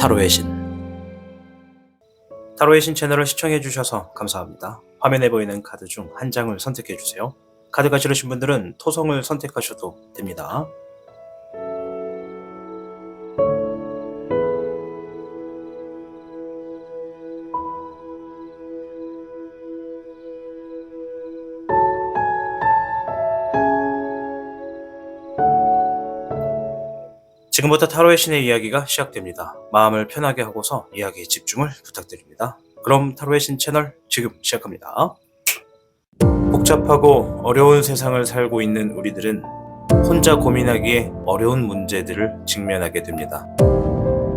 타로의 신. 타로의 신 채널을 시청해주셔서 감사합니다. 화면에 보이는 카드 중 한 장을 선택해주세요. 카드가 싫으신 분들은 토성을 선택하셔도 됩니다. 지금부터 타로의 신의 이야기가 시작됩니다. 마음을 편하게 하고서 이야기에 집중을 부탁드립니다. 그럼 타로의 신 채널 지금 시작합니다. 복잡하고 어려운 세상을 살고 있는 우리들은 혼자 고민하기에 어려운 문제들을 직면하게 됩니다.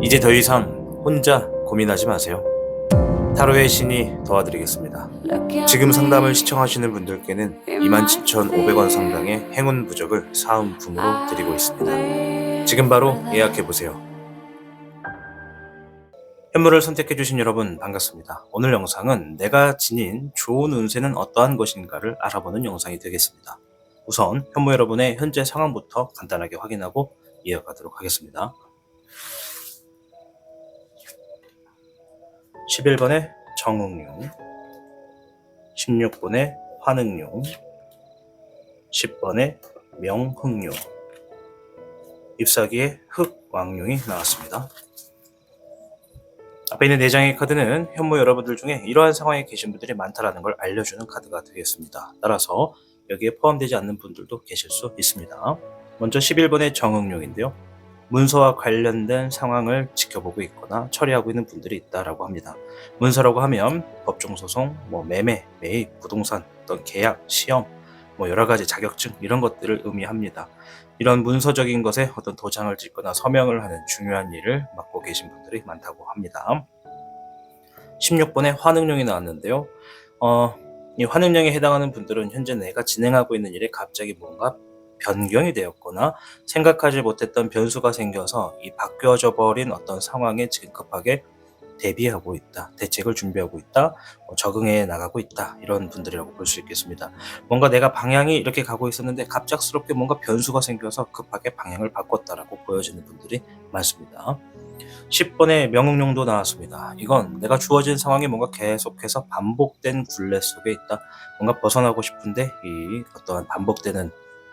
이제 더 이상 혼자 고민하지 마세요. 타로의 신이 도와드리겠습니다. 지금 상담을 시청하시는 분들께는 27,500원 상당의 행운 부적을 사은품으로 드리고 있습니다. 지금 바로 예약해보세요. 현물을 선택해주신 여러분 반갑습니다. 오늘 영상은 내가 지닌 좋은 운세는 어떠한 것인가를 알아보는 영상이 되겠습니다. 우선 현무 여러분의 현재 상황부터 간단하게 확인하고 이어가도록 하겠습니다. 11번의 정응용, 16번의 환응용, 10번의 명흥용, 잎사귀의 흑왕룡이 나왔습니다. 앞에 있는 4장의 카드는 현무 여러분들 중에 이러한 상황에 계신 분들이 많다라는 걸 알려주는 카드가 되겠습니다. 따라서 여기에 포함되지 않는 분들도 계실 수 있습니다. 먼저 11번의 정응룡인데요. 문서와 관련된 상황을 지켜보고 있거나 처리하고 있는 분들이 있다라고 합니다. 문서라고 하면 법정소송, 매매, 매입, 부동산, 어떤 계약, 시험, 여러 가지 자격증 이런 것들을 의미합니다. 이런 문서적인 것에 어떤 도장을 찍거나 서명을 하는 중요한 일을 맡고 계신 분들이 많다고 합니다. 16번의 환응령이 나왔는데요. 이 환응령에 해당하는 분들은 현재 내가 진행하고 있는 일에 갑자기 뭔가 변경이 되었거나 생각하지 못했던 변수가 생겨서 이 바뀌어져 버린 어떤 상황에 지금 급하게 대비하고 있다, 대책을 준비하고 있다, 적응해 나가고 있다, 이런 분들이라고 볼 수 있겠습니다. 뭔가 내가 방향이 이렇게 가고 있었는데 갑작스럽게 뭔가 변수가 생겨서 급하게 방향을 바꿨다라고 보여지는 분들이 많습니다. 10번의 명응용도 나왔습니다. 이건 내가 주어진 상황이 뭔가 계속해서 반복된 굴레 속에 있다, 뭔가 벗어나고 싶은데 이 어떠한 반복되는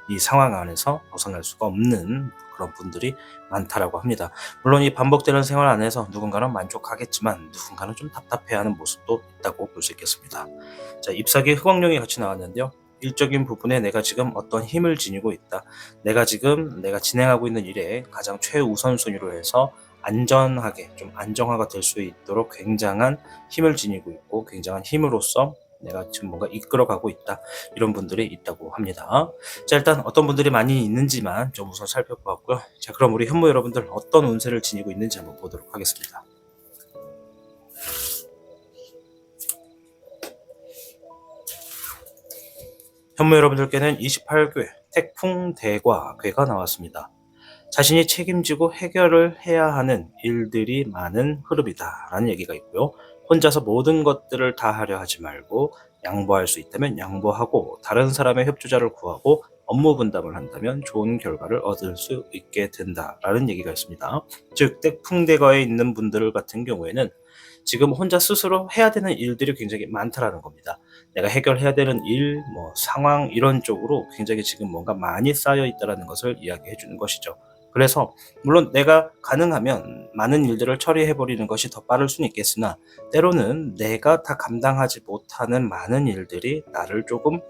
이 상황 안에서 벗어날 수가 없는 그런 분들이 많다라고 합니다. 물론 이 반복되는 생활 안에서 누군가는 만족하겠지만 누군가는 좀 답답해하는 모습도 있다고 볼 수 있겠습니다. 자, 잎사귀 흑왕룡이 같이 나왔는데요. 일적인 부분에 내가 지금 어떤 힘을 지니고 있다, 내가 진행하고 있는 일에 가장 최우선순위로 해서 안전하게 좀 안정화가 될 수 있도록 굉장한 힘을 지니고 있고 굉장한 힘으로써 내가 지금 뭔가 이끌어가고 있다, 이런 분들이 있다고 합니다. 자, 일단 어떤 분들이 많이 있는지만 좀 우선 살펴보았고요. 자, 그럼 우리 현무 여러분들 어떤 운세를 지니고 있는지 한번 보도록 하겠습니다. 현무 여러분들께는 28궤 태풍대과 궤가 나왔습니다. 자신이 책임지고 해결을 해야 하는 일들이 많은 흐름이다 라는 얘기가 있고요. 혼자서 모든 것들을 다 하려 하지 말고 양보할 수 있다면 양보하고 다른 사람의 협조자를 구하고 업무 분담을 한다면 좋은 결과를 얻을 수 있게 된다라는 얘기가 있습니다. 즉 태풍대과에 있는 분들 같은 경우에는 지금 혼자 스스로 해야 되는 일들이 굉장히 많다라는 겁니다. 내가 해결해야 되는 일, 상황 이런 쪽으로 굉장히 지금 뭔가 많이 쌓여 있다라는 것을 이야기해 주는 것이죠. 그래서 물론 내가 가능하면 많은 일들을 처리해버리는 것이 더 빠를 수는 있겠으나 때로는 내가 다 감당하지 못하는 많은 일들이 나를 조금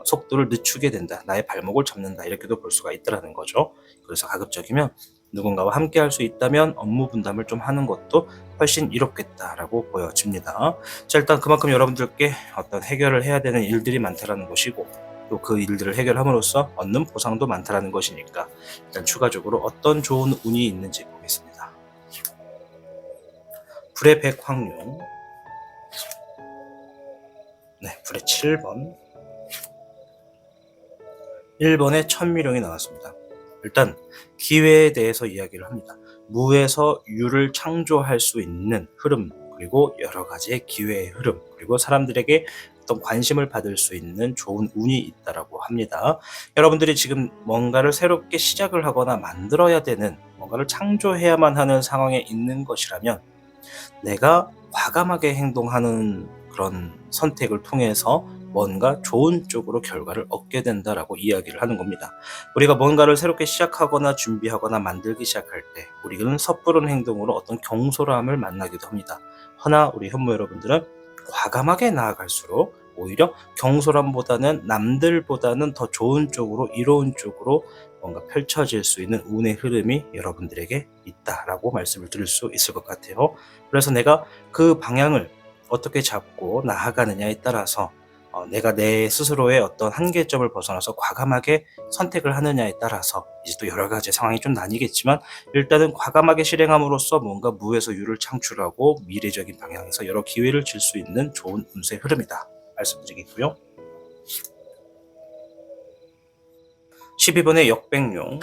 속도를 늦추게 된다, 나의 발목을 잡는다, 이렇게도 볼 수가 있다는 거죠. 그래서 가급적이면 누군가와 함께 할 수 있다면 업무 분담을 좀 하는 것도 훨씬 이롭겠다라고 보여집니다. 자, 일단 그만큼 여러분들께 어떤 해결을 해야 되는 일들이 많다라는 것이고 또 그 일들을 해결함으로써 얻는 보상도 많다라는 것이니까 일단 추가적으로 어떤 좋은 운이 있는지 보겠습니다. 불의 백황룡, 불의 7번, 1번의 천미룡이 나왔습니다. 일단 기회에 대해서 이야기를 합니다. 무에서 유를 창조할 수 있는 흐름, 그리고 여러 가지의 기회의 흐름, 그리고 사람들에게 어떤 관심을 받을 수 있는 좋은 운이 있다라고 합니다. 여러분들이 지금 뭔가를 새롭게 시작을 하거나 만들어야 되는 뭔가를 창조해야만 하는 상황에 있는 것이라면 내가 과감하게 행동하는 그런 선택을 통해서 뭔가 좋은 쪽으로 결과를 얻게 된다라고 이야기를 하는 겁니다. 우리가 뭔가를 새롭게 시작하거나 준비하거나 만들기 시작할 때 우리는 섣부른 행동으로 어떤 경솔함을 만나기도 합니다. 허나 우리 현모 여러분들은 과감하게 나아갈수록 오히려 경솔함보다는 남들보다는 더 좋은 쪽으로 이로운 쪽으로 뭔가 펼쳐질 수 있는 운의 흐름이 여러분들에게 있다라고 말씀을 드릴 수 있을 것 같아요. 그래서 내가 그 방향을 어떻게 잡고 나아가느냐에 따라서 내가 내 스스로의 어떤 한계점을 벗어나서 과감하게 선택을 하느냐에 따라서 이제 또 여러 가지 상황이 좀 나뉘겠지만 일단은 과감하게 실행함으로써 뭔가 무에서 유를 창출하고 미래적인 방향에서 여러 기회를 줄 수 있는 좋은 운세의 흐름이다 말씀드리겠고요. 12번의 역백룡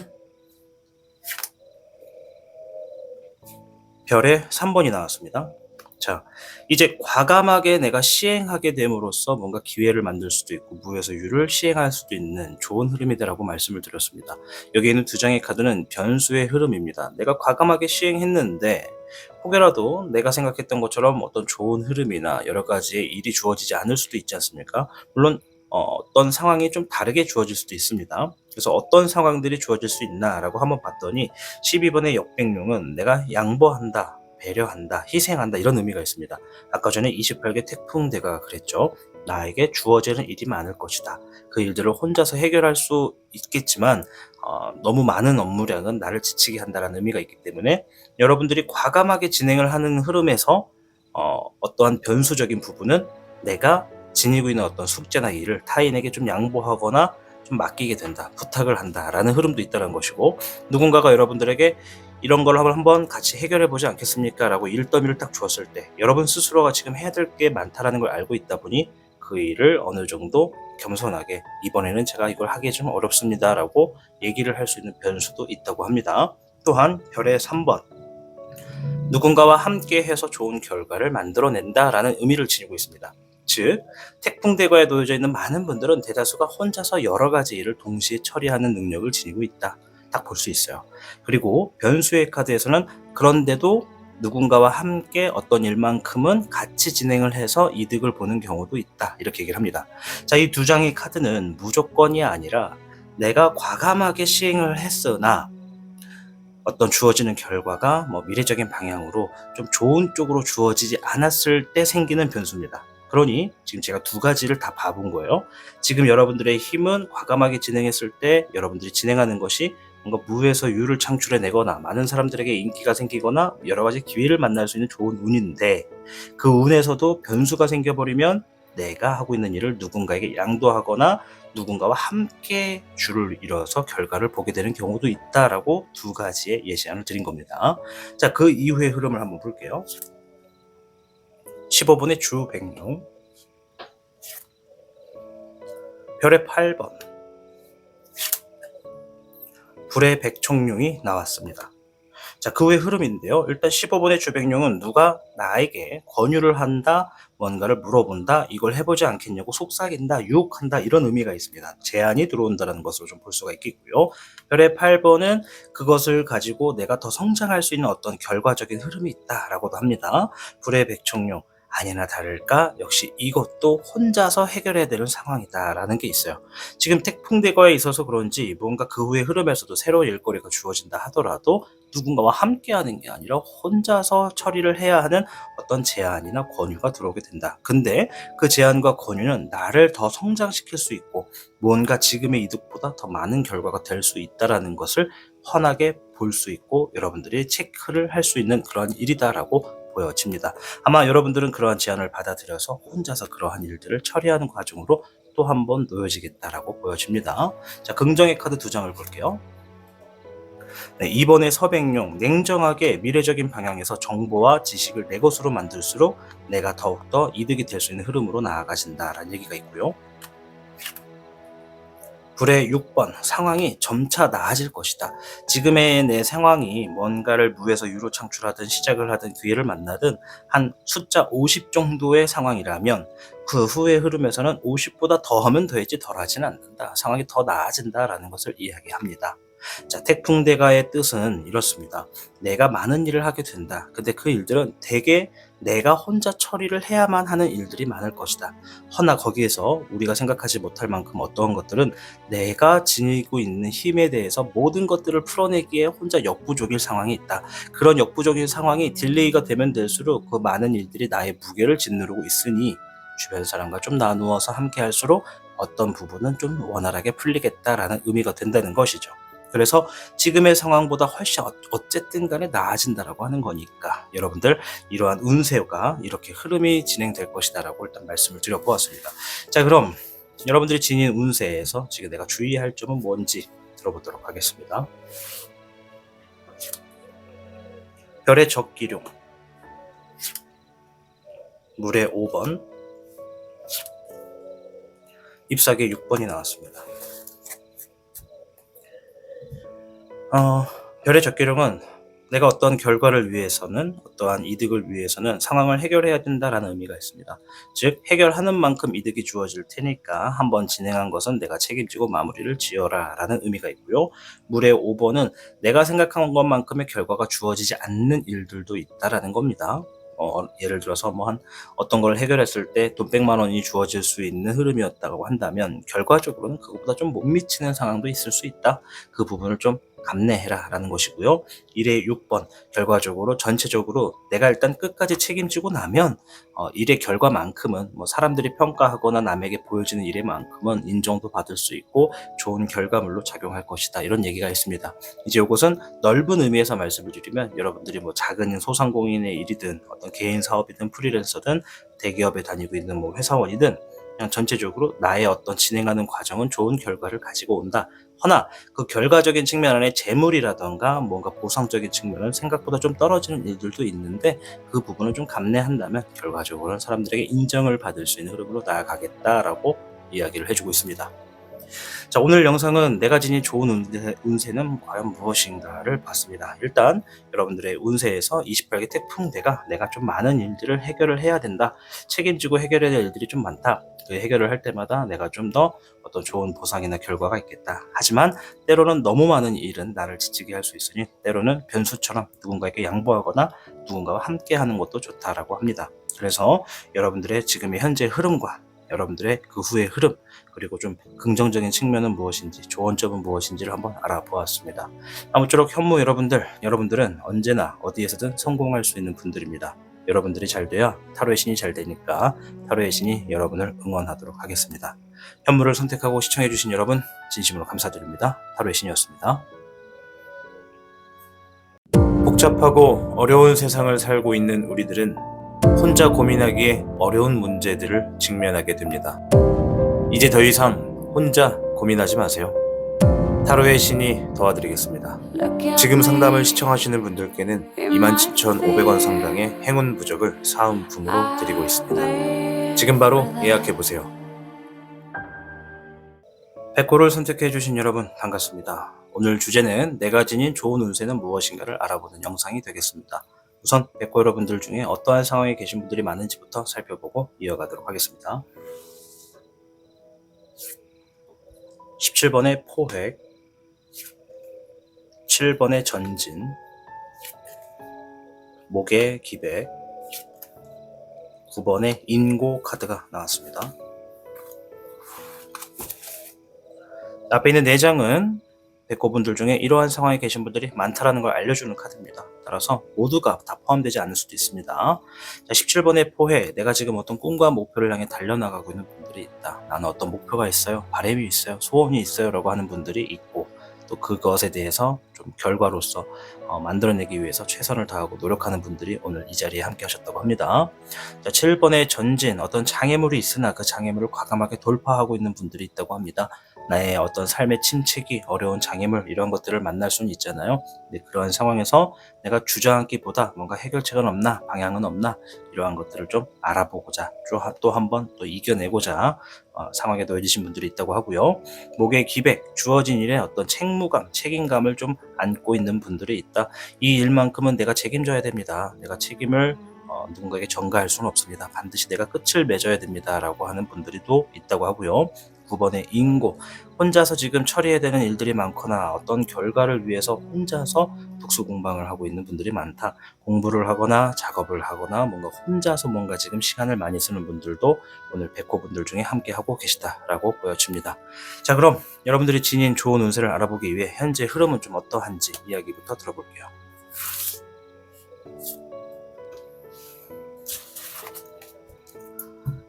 별의 3번이 나왔습니다. 자, 이제 과감하게 내가 시행하게 됨으로써 뭔가 기회를 만들 수도 있고 무에서 유를 시행할 수도 있는 좋은 흐름이다라고 말씀을 드렸습니다. 여기 있는 두 장의 카드는 변수의 흐름입니다. 내가 과감하게 시행했는데 혹여라도 내가 생각했던 것처럼 어떤 좋은 흐름이나 여러 가지의 일이 주어지지 않을 수도 있지 않습니까? 물론 어떤 상황이 좀 다르게 주어질 수도 있습니다. 그래서 어떤 상황들이 주어질 수 있나라고 한번 봤더니 12번의 역백룡은 내가 양보한다, 배려한다, 희생한다 이런 의미가 있습니다. 아까 전에 28개 태풍대가 그랬죠. 나에게 주어지는 일이 많을 것이다. 그 일들을 혼자서 해결할 수 있겠지만 너무 많은 업무량은 나를 지치게 한다는 의미가 있기 때문에 여러분들이 과감하게 진행을 하는 흐름에서 어떠한 변수적인 부분은 내가 지니고 있는 어떤 숙제나 일을 타인에게 좀 양보하거나 좀 맡기게 된다, 부탁을 한다라는 흐름도 있다는 것이고 누군가가 여러분들에게 이런 걸 한번 같이 해결해 보지 않겠습니까? 라고 일더미를 딱 주었을 때 여러분 스스로가 지금 해야 될 게 많다라는 걸 알고 있다 보니 그 일을 어느 정도 겸손하게 이번에는 제가 이걸 하기 좀 어렵습니다 라고 얘기를 할 수 있는 변수도 있다고 합니다. 또한 별의 3번 누군가와 함께 해서 좋은 결과를 만들어낸다라는 의미를 지니고 있습니다. 즉 태풍대과에 놓여져 있는 많은 분들은 대다수가 혼자서 여러 가지 일을 동시에 처리하는 능력을 지니고 있다. 딱 볼 수 있어요. 그리고 변수의 카드에서는 그런데도 누군가와 함께 어떤 일만큼은 같이 진행을 해서 이득을 보는 경우도 있다. 이렇게 얘기를 합니다. 자, 이 두 장의 카드는 무조건이 아니라 내가 과감하게 시행을 했으나 어떤 주어지는 결과가 미래적인 방향으로 좀 좋은 쪽으로 주어지지 않았을 때 생기는 변수입니다. 그러니 지금 제가 두 가지를 다 봐본 거예요. 지금 여러분들의 힘은 과감하게 진행했을 때 여러분들이 진행하는 것이 뭔가 무에서 유를 창출해내거나 많은 사람들에게 인기가 생기거나 여러 가지 기회를 만날 수 있는 좋은 운인데 그 운에서도 변수가 생겨버리면 내가 하고 있는 일을 누군가에게 양도하거나 누군가와 함께 줄을 이뤄서 결과를 보게 되는 경우도 있다라고 두 가지의 예시안을 드린 겁니다. 자, 그 이후의 흐름을 한번 볼게요. 15번의 주백룡 별의 8번 불의 백청룡이 나왔습니다. 자, 그 후의 흐름인데요. 일단 15번의 주백룡은 누가 나에게 권유를 한다, 뭔가를 물어본다, 이걸 해보지 않겠냐고 속삭인다, 유혹한다 이런 의미가 있습니다. 제안이 들어온다는 것으로 좀 볼 수가 있겠고요. 별의 8번은 그것을 가지고 내가 더 성장할 수 있는 어떤 결과적인 흐름이 있다라고도 합니다. 불의 백청룡 아니나 다를까 역시 이것도 혼자서 해결해야 되는 상황이다라는 게 있어요. 지금 태풍대과에 있어서 그런지 뭔가 그 후의 흐름에서도 새로운 일거리가 주어진다 하더라도 누군가와 함께하는 게 아니라 혼자서 처리를 해야 하는 어떤 제안이나 권유가 들어오게 된다. 근데 그 제안과 권유는 나를 더 성장시킬 수 있고 뭔가 지금의 이득보다 더 많은 결과가 될 수 있다는 것을 환하게 볼 수 있고 여러분들이 체크를 할 수 있는 그런 일이다라고 보여집니다. 아마 여러분들은 그러한 제안을 받아들여서 혼자서 그러한 일들을 처리하는 과정으로 또 한 번 놓여지겠다라고 보여집니다. 자, 긍정의 카드 두 장을 볼게요. 네, 2번의 서백룡 냉정하게 미래적인 방향에서 정보와 지식을 내 것으로 만들수록 내가 더욱더 이득이 될 수 있는 흐름으로 나아가신다라는 얘기가 있고요. 불의 6번 상황이 점차 나아질 것이다. 지금의 내 상황이 뭔가를 무에서 유로 창출하든 시작을 하든 기회를 만나든 한 숫자 50 정도의 상황이라면 그 후의 흐름에서는 50보다 더하면 더했지 덜하지는 않는다. 상황이 더 나아진다라는 것을 이야기합니다. 자, 태풍대가의 뜻은 이렇습니다. 내가 많은 일을 하게 된다. 근데 그 일들은 대개 내가 혼자 처리를 해야만 하는 일들이 많을 것이다. 허나 거기에서 우리가 생각하지 못할 만큼 어떠한 것들은 내가 지니고 있는 힘에 대해서 모든 것들을 풀어내기에 혼자 역부족일 상황이 있다. 그런 역부족인 상황이 딜레이가 되면 될수록 그 많은 일들이 나의 무게를 짓누르고 있으니 주변 사람과 좀 나누어서 함께 할수록 어떤 부분은 좀 원활하게 풀리겠다라는 의미가 된다는 것이죠. 그래서 지금의 상황보다 훨씬 어쨌든 간에 나아진다라고 하는 거니까 여러분들 이러한 운세가 이렇게 흐름이 진행될 것이다라고 일단 말씀을 드려보았습니다. 자, 그럼 여러분들이 지닌 운세에서 지금 내가 주의할 점은 뭔지 들어보도록 하겠습니다. 별의 적기룡, 물의 5번, 잎사귀의 6번이 나왔습니다. 별의 적기룡은 내가 어떤 결과를 위해서는, 어떠한 이득을 위해서는 상황을 해결해야 된다라는 의미가 있습니다. 즉 해결하는 만큼 이득이 주어질 테니까 한번 진행한 것은 내가 책임지고 마무리를 지어라 라는 의미가 있고요. 물의 5번은 내가 생각한 것만큼의 결과가 주어지지 않는 일들도 있다라는 겁니다. 예를 들어서 어떤 걸 해결했을 때 돈 100만 원이 주어질 수 있는 흐름이었다고 한다면 결과적으로는 그것보다 좀 못 미치는 상황도 있을 수 있다. 그 부분을 좀 감내해라 라는 것이고요. 1의 6번, 결과적으로 전체적으로 내가 일단 끝까지 책임지고 나면 일의 결과만큼은 사람들이 평가하거나 남에게 보여지는 일에만큼은 인정도 받을 수 있고 좋은 결과물로 작용할 것이다, 이런 얘기가 있습니다. 이제 이것은 넓은 의미에서 말씀을 드리면 여러분들이 작은 소상공인의 일이든 어떤 개인 사업이든 프리랜서든 대기업에 다니고 있는 회사원이든 그냥 전체적으로 나의 어떤 진행하는 과정은 좋은 결과를 가지고 온다. 허나 그 결과적인 측면 안에 재물이라던가 뭔가 보상적인 측면은 생각보다 좀 떨어지는 일들도 있는데 그 부분을 좀 감내한다면 결과적으로는 사람들에게 인정을 받을 수 있는 흐름으로 나아가겠다라고 이야기를 해주고 있습니다. 자, 오늘 영상은 내가 지닌 좋은 운세는 과연 무엇인가를 봤습니다. 일단 여러분들의 운세에서 28개 태풍대가 내가 좀 많은 일들을 해결을 해야 된다, 책임지고 해결해야 될 일들이 좀 많다, 그 해결을 할 때마다 내가 좀 더 어떤 좋은 보상이나 결과가 있겠다. 하지만 때로는 너무 많은 일은 나를 지치게 할 수 있으니 때로는 변수처럼 누군가에게 양보하거나 누군가와 함께 하는 것도 좋다라고 합니다. 그래서 여러분들의 지금의 현재 흐름과 여러분들의 그 후의 흐름, 그리고 좀 긍정적인 측면은 무엇인지, 조언점은 무엇인지를 한번 알아보았습니다. 아무쪼록 현무 여러분들은 언제나 어디에서든 성공할 수 있는 분들입니다. 여러분들이 잘 돼야 타로의 신이 잘 되니까 타로의 신이 여러분을 응원하도록 하겠습니다. 현무를 선택하고 시청해주신 여러분 진심으로 감사드립니다. 타로의 신이었습니다. 복잡하고 어려운 세상을 살고 있는 우리들은 혼자 고민하기에 어려운 문제들을 직면하게 됩니다. 이제 더 이상 혼자 고민하지 마세요. 타로의 신이 도와드리겠습니다. 지금 상담을 시청하시는 분들께는 27,500원 상당의 행운 부적을 사은품으로 드리고 있습니다. 지금 바로 예약해보세요. 백호를 선택해주신 여러분 반갑습니다. 오늘 주제는 내가 지닌 좋은 운세는 무엇인가를 알아보는 영상이 되겠습니다. 우선 백호 여러분들 중에 어떠한 상황에 계신 분들이 많은지부터 살펴보고 이어가도록 하겠습니다. 17번의 포획, 7번의 전진, 목의 기백, 9번의 인고 카드가 나왔습니다. 앞에 있는 4장은 백호분들 중에 이러한 상황에 계신 분들이 많다라는 걸 알려주는 카드입니다. 따라서 모두가 다 포함되지 않을 수도 있습니다. 자, 17번의 포획, 내가 지금 어떤 꿈과 목표를 향해 달려나가고 있는 분들이 있다. 나는 어떤 목표가 있어요, 바람이 있어요, 소원이 있어요 라고 하는 분들이 있고, 또 그것에 대해서 좀 결과로서 만들어내기 위해서 최선을 다하고 노력하는 분들이 오늘 이 자리에 함께 하셨다고 합니다. 자, 7번의 전진, 어떤 장애물이 있으나 그 장애물을 과감하게 돌파하고 있는 분들이 있다고 합니다. 나의 어떤 삶의 침체기, 어려운 장애물, 이런 것들을 만날 수는 있잖아요. 근데 그러한 상황에서 내가 주저앉기보다 뭔가 해결책은 없나, 방향은 없나, 이러한 것들을 좀 알아보고자, 또 한번 또 이겨내고자 상황에 놓여지신 분들이 있다고 하고요. 목의 기백, 주어진 일에 어떤 책무감, 책임감을 좀 안고 있는 분들이 있다. 이 일만큼은 내가 책임져야 됩니다. 내가 책임을 누군가에게 전가할 수는 없습니다. 반드시 내가 끝을 맺어야 됩니다 라고 하는 분들이 또 있다고 하고요. 9번의 인고, 혼자서 지금 처리해야 되는 일들이 많거나 어떤 결과를 위해서 혼자서 독수공방을 하고 있는 분들이 많다. 공부를 하거나 작업을 하거나 뭔가 혼자서 뭔가 지금 시간을 많이 쓰는 분들도 오늘 백호 분들 중에 함께 하고 계시다라고 보여집니다. 자, 그럼 여러분들이 지닌 좋은 운세를 알아보기 위해 현재 흐름은 좀 어떠한지 이야기부터 들어볼게요.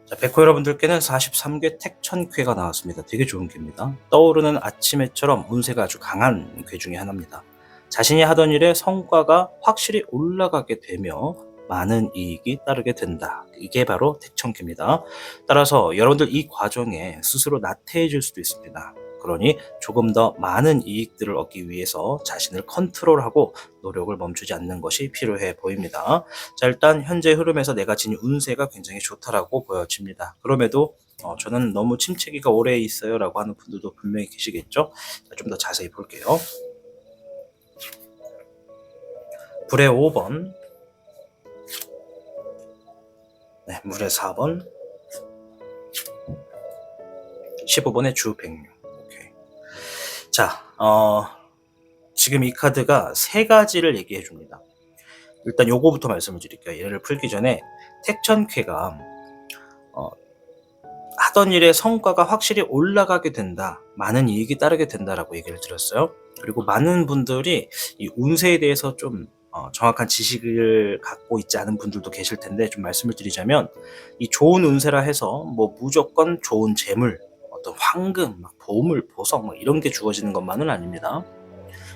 자, 백호 여러분들께는 43괴 택천괴가 나왔습니다. 되게 좋은 괴입니다. 떠오르는 아침 해처럼 운세가 아주 강한 괴 중에 하나입니다. 자신이 하던 일의 성과가 확실히 올라가게 되며 많은 이익이 따르게 된다. 이게 바로 택천괴입니다. 따라서 여러분들 이 과정에 스스로 나태해질 수도 있습니다. 그러니 조금 더 많은 이익들을 얻기 위해서 자신을 컨트롤하고 노력을 멈추지 않는 것이 필요해 보입니다. 자, 일단 현재 흐름에서 내가 지닌 운세가 굉장히 좋다라고 보여집니다. 그럼에도 저는 너무 침체기가 오래 있어요 라고 하는 분들도 분명히 계시겠죠. 좀 더 자세히 볼게요. 불의 5번, 네, 물의 4번, 15번의 주 106. 오케이. 자, 지금 이 카드가 세 가지를 얘기해 줍니다. 일단 요거부터 말씀을 드릴게요. 얘를 풀기 전에 택천쾌가 하던 일의 성과가 확실히 올라가게 된다. 많은 이익이 따르게 된다라고 얘기를 드렸어요. 그리고 많은 분들이 이 운세에 대해서 좀 정확한 지식을 갖고 있지 않은 분들도 계실 텐데 좀 말씀을 드리자면 이 좋은 운세라 해서 뭐 무조건 좋은 재물, 어떤 황금, 막 보물, 보석 막 이런 게 주어지는 것만은 아닙니다.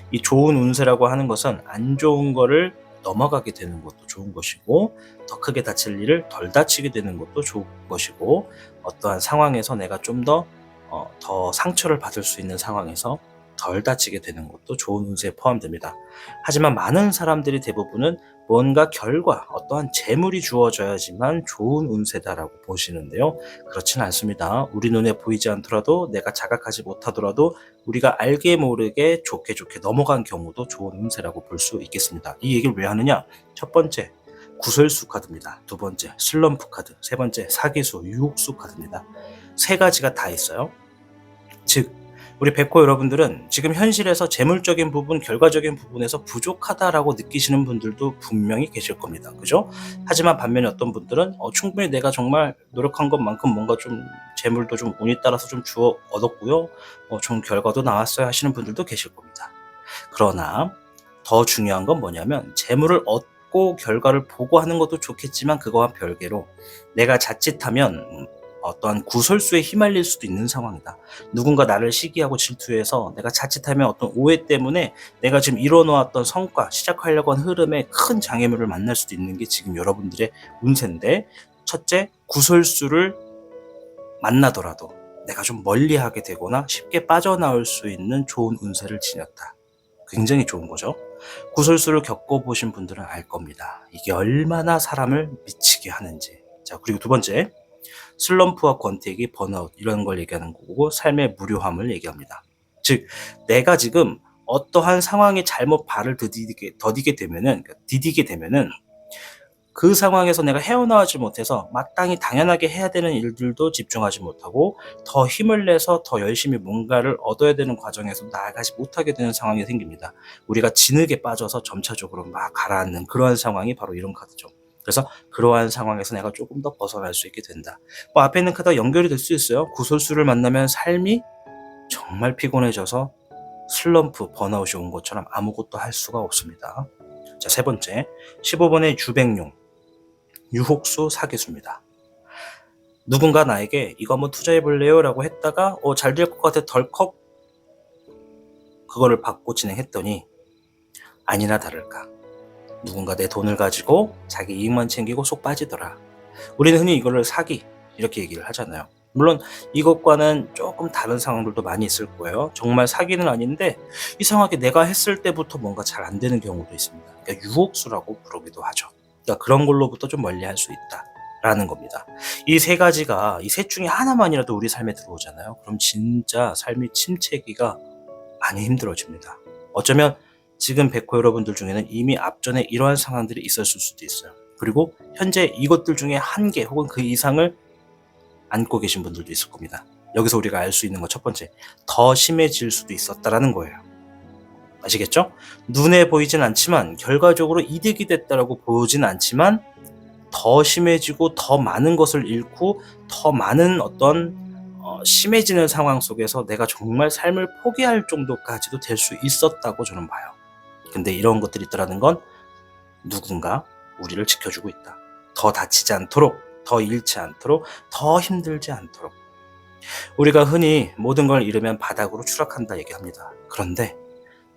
이 좋은 운세라고 하는 것은 안 좋은 거를 넘어가게 되는 것도 좋은 것이고 더 크게 다칠 일을 덜 다치게 되는 것도 좋은 것이고 어떠한 상황에서 내가 좀 더 상처를 받을 수 있는 상황에서 덜 다치게 되는 것도 좋은 운세에 포함됩니다. 하지만 많은 사람들이 대부분은 뭔가 결과, 어떠한 재물이 주어져야지만 좋은 운세다라고 보시는데요. 그렇진 않습니다. 우리 눈에 보이지 않더라도 내가 자각하지 못하더라도 우리가 알게 모르게 좋게 넘어간 경우도 좋은 운세라고 볼 수 있겠습니다. 이 얘기를 왜 하느냐? 첫 번째, 구설수 카드입니다. 두 번째, 슬럼프 카드. 세 번째, 사기수, 유혹수 카드입니다. 세 가지가 다 있어요. 즉, 우리 백호 여러분들은 지금 현실에서 재물적인 부분, 결과적인 부분에서 부족하다라고 느끼시는 분들도 분명히 계실 겁니다. 그죠? 하지만 반면에 어떤 분들은 충분히 내가 정말 노력한 것만큼 뭔가 좀 재물도 좀 운이 따라서 좀 주어 얻었고요. 좀 결과도 나왔어야 하시는 분들도 계실 겁니다. 그러나 더 중요한 건 뭐냐면 재물을 얻고 결과를 보고 하는 것도 좋겠지만 그거와 별개로 내가 자칫하면 어떠한 구설수에 휘말릴 수도 있는 상황이다. 누군가 나를 시기하고 질투해서 내가 자칫하면 어떤 오해 때문에 내가 지금 이뤄놓았던 성과, 시작하려고 한 흐름에 큰 장애물을 만날 수도 있는 게 지금 여러분들의 운세인데, 첫째, 구설수를 만나더라도 내가 좀 멀리하게 되거나 쉽게 빠져나올 수 있는 좋은 운세를 지녔다. 굉장히 좋은 거죠. 구설수를 겪어보신 분들은 알 겁니다. 이게 얼마나 사람을 미치게 하는지. 자, 그리고 두 번째, 슬럼프와 권태기, 번아웃 이런 걸 얘기하는 거고 삶의 무료함을 얘기합니다. 즉 내가 지금 어떠한 상황에 잘못 발을 디디게 되면은 그 상황에서 내가 헤어나오지 못해서 마땅히 당연하게 해야 되는 일들도 집중하지 못하고 더 힘을 내서 더 열심히 뭔가를 얻어야 되는 과정에서 나아가지 못하게 되는 상황이 생깁니다. 우리가 진흙에 빠져서 점차적으로 막 가라앉는 그러한 상황이 바로 이런 카드죠. 그래서 그러한 상황에서 내가 조금 더 벗어날 수 있게 된다. 앞에 있는 카드가 연결이 될 수 있어요. 구설수를 만나면 삶이 정말 피곤해져서 슬럼프, 번아웃이 온 것처럼 아무것도 할 수가 없습니다. 자, 세 번째, 15번의 주백용, 유혹수, 사기수입니다. 누군가 나에게 이거 한번 투자해볼래요? 라고 했다가 잘 될 것 같아 덜컥 그거를 받고 진행했더니 아니나 다를까 누군가 내 돈을 가지고 자기 이익만 챙기고 쏙 빠지더라. 우리는 흔히 이거를 사기 이렇게 얘기를 하잖아요. 물론 이것과는 조금 다른 상황들도 많이 있을 거예요. 정말 사기는 아닌데 이상하게 내가 했을 때부터 뭔가 잘 안 되는 경우도 있습니다. 그러니까 유혹수라고 부르기도 하죠. 그러니까 그런 걸로부터 좀 멀리할 수 있다라는 겁니다. 이 세 가지가 이 셋 중에 하나만이라도 우리 삶에 들어오잖아요. 그럼 진짜 삶이 침체기가 많이 힘들어집니다. 어쩌면 지금 백호 여러분들 중에는 이미 앞전에 이러한 상황들이 있었을 수도 있어요. 그리고 현재 이것들 중에 한 개 혹은 그 이상을 안고 계신 분들도 있을 겁니다. 여기서 우리가 알 수 있는 것 첫 번째, 더 심해질 수도 있었다라는 거예요. 아시겠죠? 눈에 보이진 않지만 결과적으로 이득이 됐다라고 보이진 않지만 더 심해지고 더 많은 것을 잃고 더 많은 어떤 심해지는 상황 속에서 내가 정말 삶을 포기할 정도까지도 될 수 있었다고 저는 봐요. 근데 이런 것들이 있더라는 건 누군가 우리를 지켜주고 있다. 더 다치지 않도록, 더 잃지 않도록, 더 힘들지 않도록. 우리가 흔히 모든 걸 잃으면 바닥으로 추락한다 얘기합니다. 그런데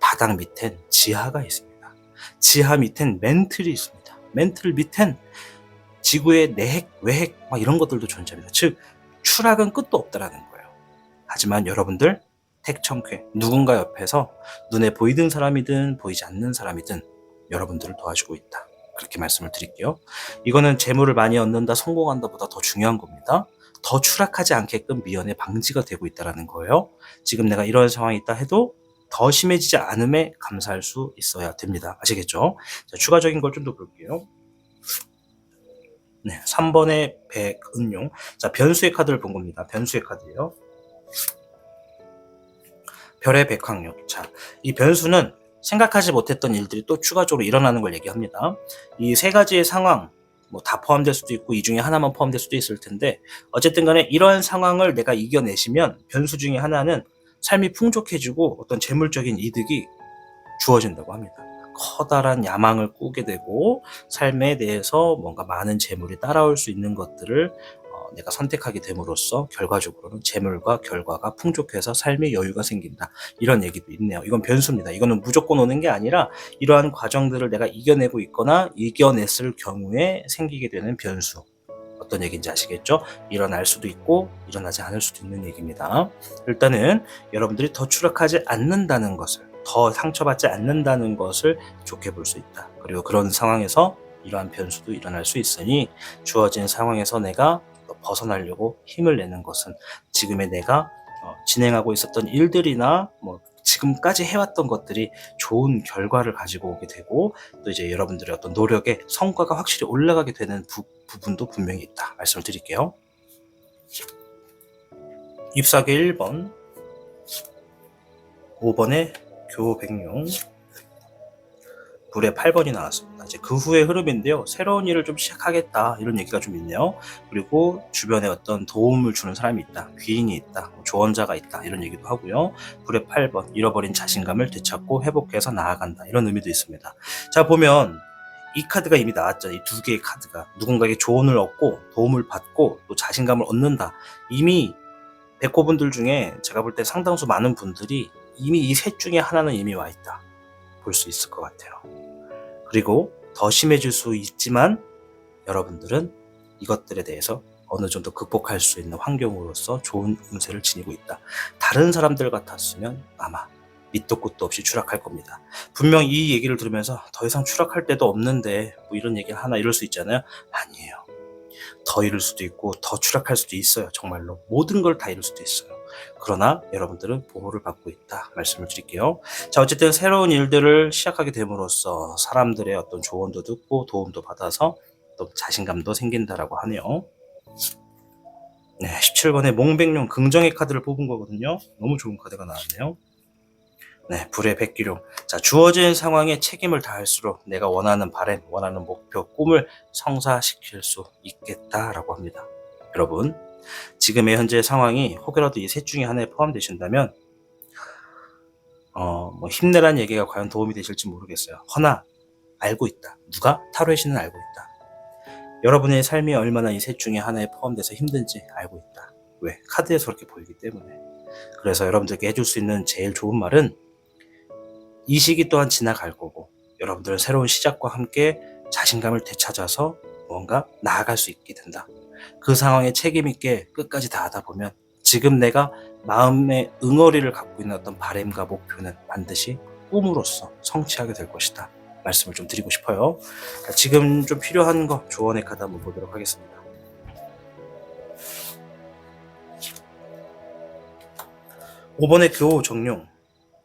바닥 밑엔 지하가 있습니다. 지하 밑엔 멘틀이 있습니다. 멘틀 밑엔 지구의 내핵, 외핵 막 이런 것들도 존재합니다. 즉 추락은 끝도 없다라는 거예요. 하지만 여러분들 택청쾌 누군가 옆에서 눈에 보이는 사람이든 보이지 않는 사람이든 여러분들을 도와주고 있다. 그렇게 말씀을 드릴게요. 이거는 재물을 많이 얻는다, 성공한다 보다 더 중요한 겁니다. 더 추락하지 않게끔 미연에 방지가 되고 있다는 거예요. 지금 내가 이런 상황이 있다 해도 더 심해지지 않음에 감사할 수 있어야 됩니다. 아시겠죠? 자, 추가적인 걸 좀 더 볼게요. 네, 3번의 백은용. 자, 변수의 카드를 본 겁니다. 변수의 카드예요. 별의 백황력. 자, 이 변수는 생각하지 못했던 일들이 또 추가적으로 일어나는 걸 얘기합니다. 이 세 가지의 상황, 뭐 다 포함될 수도 있고 이 중에 하나만 포함될 수도 있을 텐데 어쨌든 간에 이러한 상황을 내가 이겨내시면 변수 중에 하나는 삶이 풍족해지고 어떤 재물적인 이득이 주어진다고 합니다. 커다란 야망을 꾸게 되고 삶에 대해서 뭔가 많은 재물이 따라올 수 있는 것들을 내가 선택하게 됨으로써 결과적으로는 재물과 결과가 풍족해서 삶의 여유가 생긴다. 이런 얘기도 있네요. 이건 변수입니다. 이거는 무조건 오는 게 아니라 이러한 과정들을 내가 이겨내고 있거나 이겨냈을 경우에 생기게 되는 변수. 어떤 얘기인지 아시겠죠? 일어날 수도 있고 일어나지 않을 수도 있는 얘기입니다. 일단은 여러분들이 더 추락하지 않는다는 것을, 더 상처받지 않는다는 것을 좋게 볼 수 있다. 그리고 그런 상황에서 이러한 변수도 일어날 수 있으니 주어진 상황에서 내가 벗어나려고 힘을 내는 것은 지금의 내가 진행하고 있었던 일들이나 뭐 지금까지 해왔던 것들이 좋은 결과를 가지고 오게 되고 또 이제 여러분들의 어떤 노력의 성과가 확실히 올라가게 되는 부분도 분명히 있다 말씀을 드릴게요. 잎사귀 1번, 5번에 교백룡, 불의 8번이 나왔습니다. 이제 그 후의 흐름인데요. 새로운 일을 좀 시작하겠다 이런 얘기가 좀 있네요. 그리고 주변에 어떤 도움을 주는 사람이 있다, 귀인이 있다, 조언자가 있다 이런 얘기도 하고요. 불의 8번, 잃어버린 자신감을 되찾고 회복해서 나아간다 이런 의미도 있습니다. 자, 보면 이 카드가 이미 나왔죠. 이 두 개의 카드가 누군가에게 조언을 얻고 도움을 받고 또 자신감을 얻는다. 이미 백호분들 중에 제가 볼 때 상당수 많은 분들이 이미 이 셋 중에 하나는 이미 와 있다 볼 수 있을 것 같아요. 그리고 더 심해질 수 있지만 여러분들은 이것들에 대해서 어느 정도 극복할 수 있는 환경으로서 좋은 운세를 지니고 있다. 다른 사람들 같았으면 아마 밑도 끝도 없이 추락할 겁니다. 분명 이 얘기를 들으면서 더 이상 추락할 데도 없는데 뭐 이런 얘기를 하나 이럴 수 있잖아요. 아니에요. 더 잃을 수도 있고 더 추락할 수도 있어요. 정말로 모든 걸 다 잃을 수도 있어요. 그러나 여러분들은 보호를 받고 있다 말씀을 드릴게요. 자, 어쨌든 새로운 일들을 시작하게 됨으로써 사람들의 어떤 조언도 듣고 도움도 받아서 또 자신감도 생긴다라고 하네요. 네, 17번에 몽백룡 긍정의 카드를 뽑은 거거든요. 너무 좋은 카드가 나왔네요. 네, 불의 백기룡. 자, 주어진 상황에 책임을 다할수록 내가 원하는 바램, 원하는 목표, 꿈을 성사시킬 수 있겠다라고 합니다. 여러분, 지금의 현재 상황이 혹여라도 이 셋 중에 하나에 포함되신다면 뭐 힘내란 얘기가 과연 도움이 되실지 모르겠어요. 허나 알고 있다. 누가? 타로의 신은 알고 있다. 여러분의 삶이 얼마나 이 셋 중에 하나에 포함돼서 힘든지 알고 있다. 왜? 카드에서 그렇게 보이기 때문에. 그래서 여러분들께 해줄 수 있는 제일 좋은 말은 이 시기 또한 지나갈 거고 여러분들은 새로운 시작과 함께 자신감을 되찾아서 뭔가 나아갈 수 있게 된다. 그 상황에 책임 있게 끝까지 다하다 보면 지금 내가 마음의 응어리를 갖고 있는 어떤 바램과 목표는 반드시 꿈으로써 성취하게 될 것이다. 말씀을 좀 드리고 싶어요. 지금 좀 필요한 거 조언의 카드 한번 보도록 하겠습니다. 5번의 교정룡,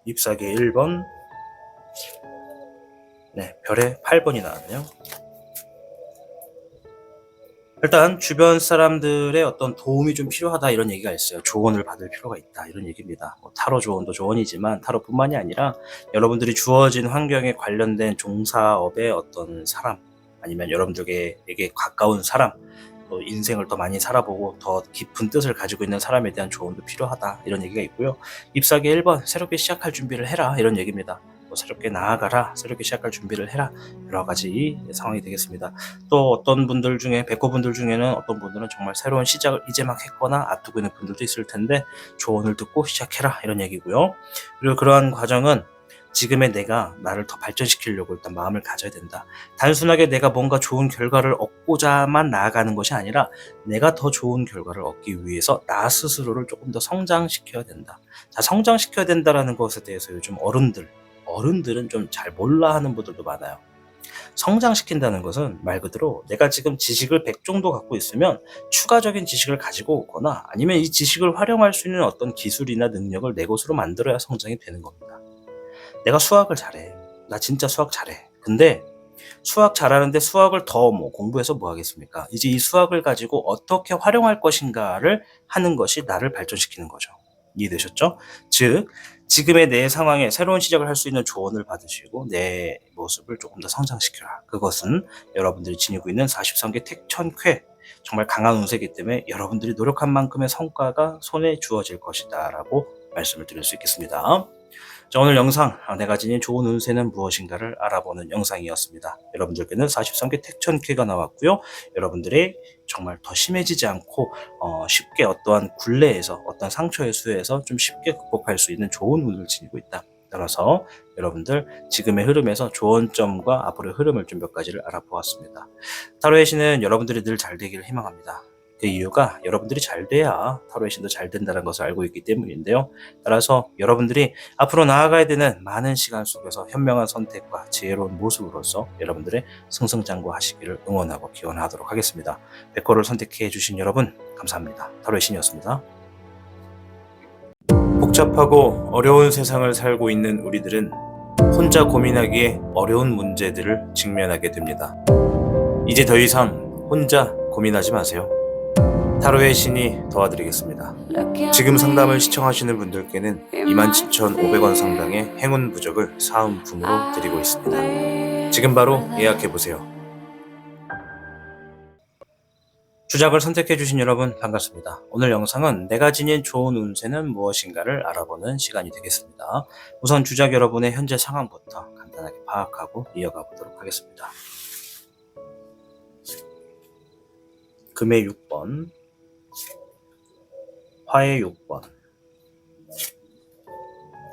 잎사귀 1번, 네, 별의 8번이 나왔네요. 일단 주변 사람들의 어떤 도움이 좀 필요하다 이런 얘기가 있어요. 조언을 받을 필요가 있다 이런 얘기입니다. 타로 조언도 조언이지만 타로뿐만이 아니라 여러분들이 주어진 환경에 관련된 종사업의 어떤 사람 아니면 여러분들에게 가까운 사람 또 인생을 더 많이 살아보고 더 깊은 뜻을 가지고 있는 사람에 대한 조언도 필요하다 이런 얘기가 있고요. 잎사귀 1번 새롭게 시작할 준비를 해라 이런 얘기입니다. 새롭게 나아가라, 새롭게 시작할 준비를 해라 여러 가지 상황이 되겠습니다. 또 어떤 분들 중에 백호분들 중에는 어떤 분들은 정말 새로운 시작을 이제 막 했거나 앞두고 있는 분들도 있을 텐데 조언을 듣고 시작해라 이런 얘기고요. 그리고 그러한 과정은 지금의 내가 나를 더 발전시키려고 일단 마음을 가져야 된다. 단순하게 내가 뭔가 좋은 결과를 얻고자만 나아가는 것이 아니라 내가 더 좋은 결과를 얻기 위해서 나 스스로를 조금 더 성장시켜야 된다. 자, 성장시켜야 된다라는 것에 대해서 요즘 어른들은 좀 잘 몰라 하는 분들도 많아요. 성장시킨다는 것은 말 그대로 내가 지금 지식을 100 정도 갖고 있으면 추가적인 지식을 가지고 오거나 아니면 이 지식을 활용할 수 있는 어떤 기술이나 능력을 내 것으로 만들어야 성장이 되는 겁니다. 내가 수학을 잘해. 나 진짜 수학 잘해. 근데 수학 잘하는데 수학을 더 공부해서 뭐 하겠습니까? 이제 이 수학을 가지고 어떻게 활용할 것인가를 하는 것이 나를 발전시키는 거죠. 이해되셨죠? 즉 지금의 내 상황에 새로운 시작을 할 수 있는 조언을 받으시고 내 모습을 조금 더 성장시켜라. 그것은 여러분들이 지니고 있는 43개 택천쾌 정말 강한 운세이기 때문에 여러분들이 노력한 만큼의 성과가 손에 주어질 것이다 라고 말씀을 드릴 수 있겠습니다. 자, 오늘 영상 내가 지닌 좋은 운세는 무엇인가를 알아보는 영상이었습니다. 여러분들께는 43개 택천쾌가 나왔고요. 여러분들이 정말 더 심해지지 않고 쉽게 어떠한 굴레에서 어떤 상처의 수에서 좀 쉽게 극복할 수 있는 좋은 운을 지니고 있다. 따라서 여러분들 지금의 흐름에서 조언점과 앞으로의 흐름을 좀 몇 가지를 알아보았습니다. 타로의 신은 여러분들이 늘 잘 되기를 희망합니다. 그 이유가 여러분들이 잘 돼야 타로의 신도 잘 된다는 것을 알고 있기 때문인데요. 따라서 여러분들이 앞으로 나아가야 되는 많은 시간 속에서 현명한 선택과 지혜로운 모습으로서 여러분들의 승승장구하시기를 응원하고 기원하도록 하겠습니다. 백호를 선택해 주신 여러분 감사합니다. 타로의 신이었습니다. 복잡하고 어려운 세상을 살고 있는 우리들은 혼자 고민하기에 어려운 문제들을 직면하게 됩니다. 이제 더 이상 혼자 고민하지 마세요. 타로의 신이 도와드리겠습니다. 지금 상담을 시청하시는 분들께는 27,500원 상당의 행운 부적을 사은품으로 드리고 있습니다. 지금 바로 예약해보세요. 주작을 선택해주신 여러분 반갑습니다. 오늘 영상은 내가 지닌 좋은 운세는 무엇인가를 알아보는 시간이 되겠습니다. 우선 주작 여러분의 현재 상황부터 간단하게 파악하고 이어가 보도록 하겠습니다. 금의 6번, 화의 6번,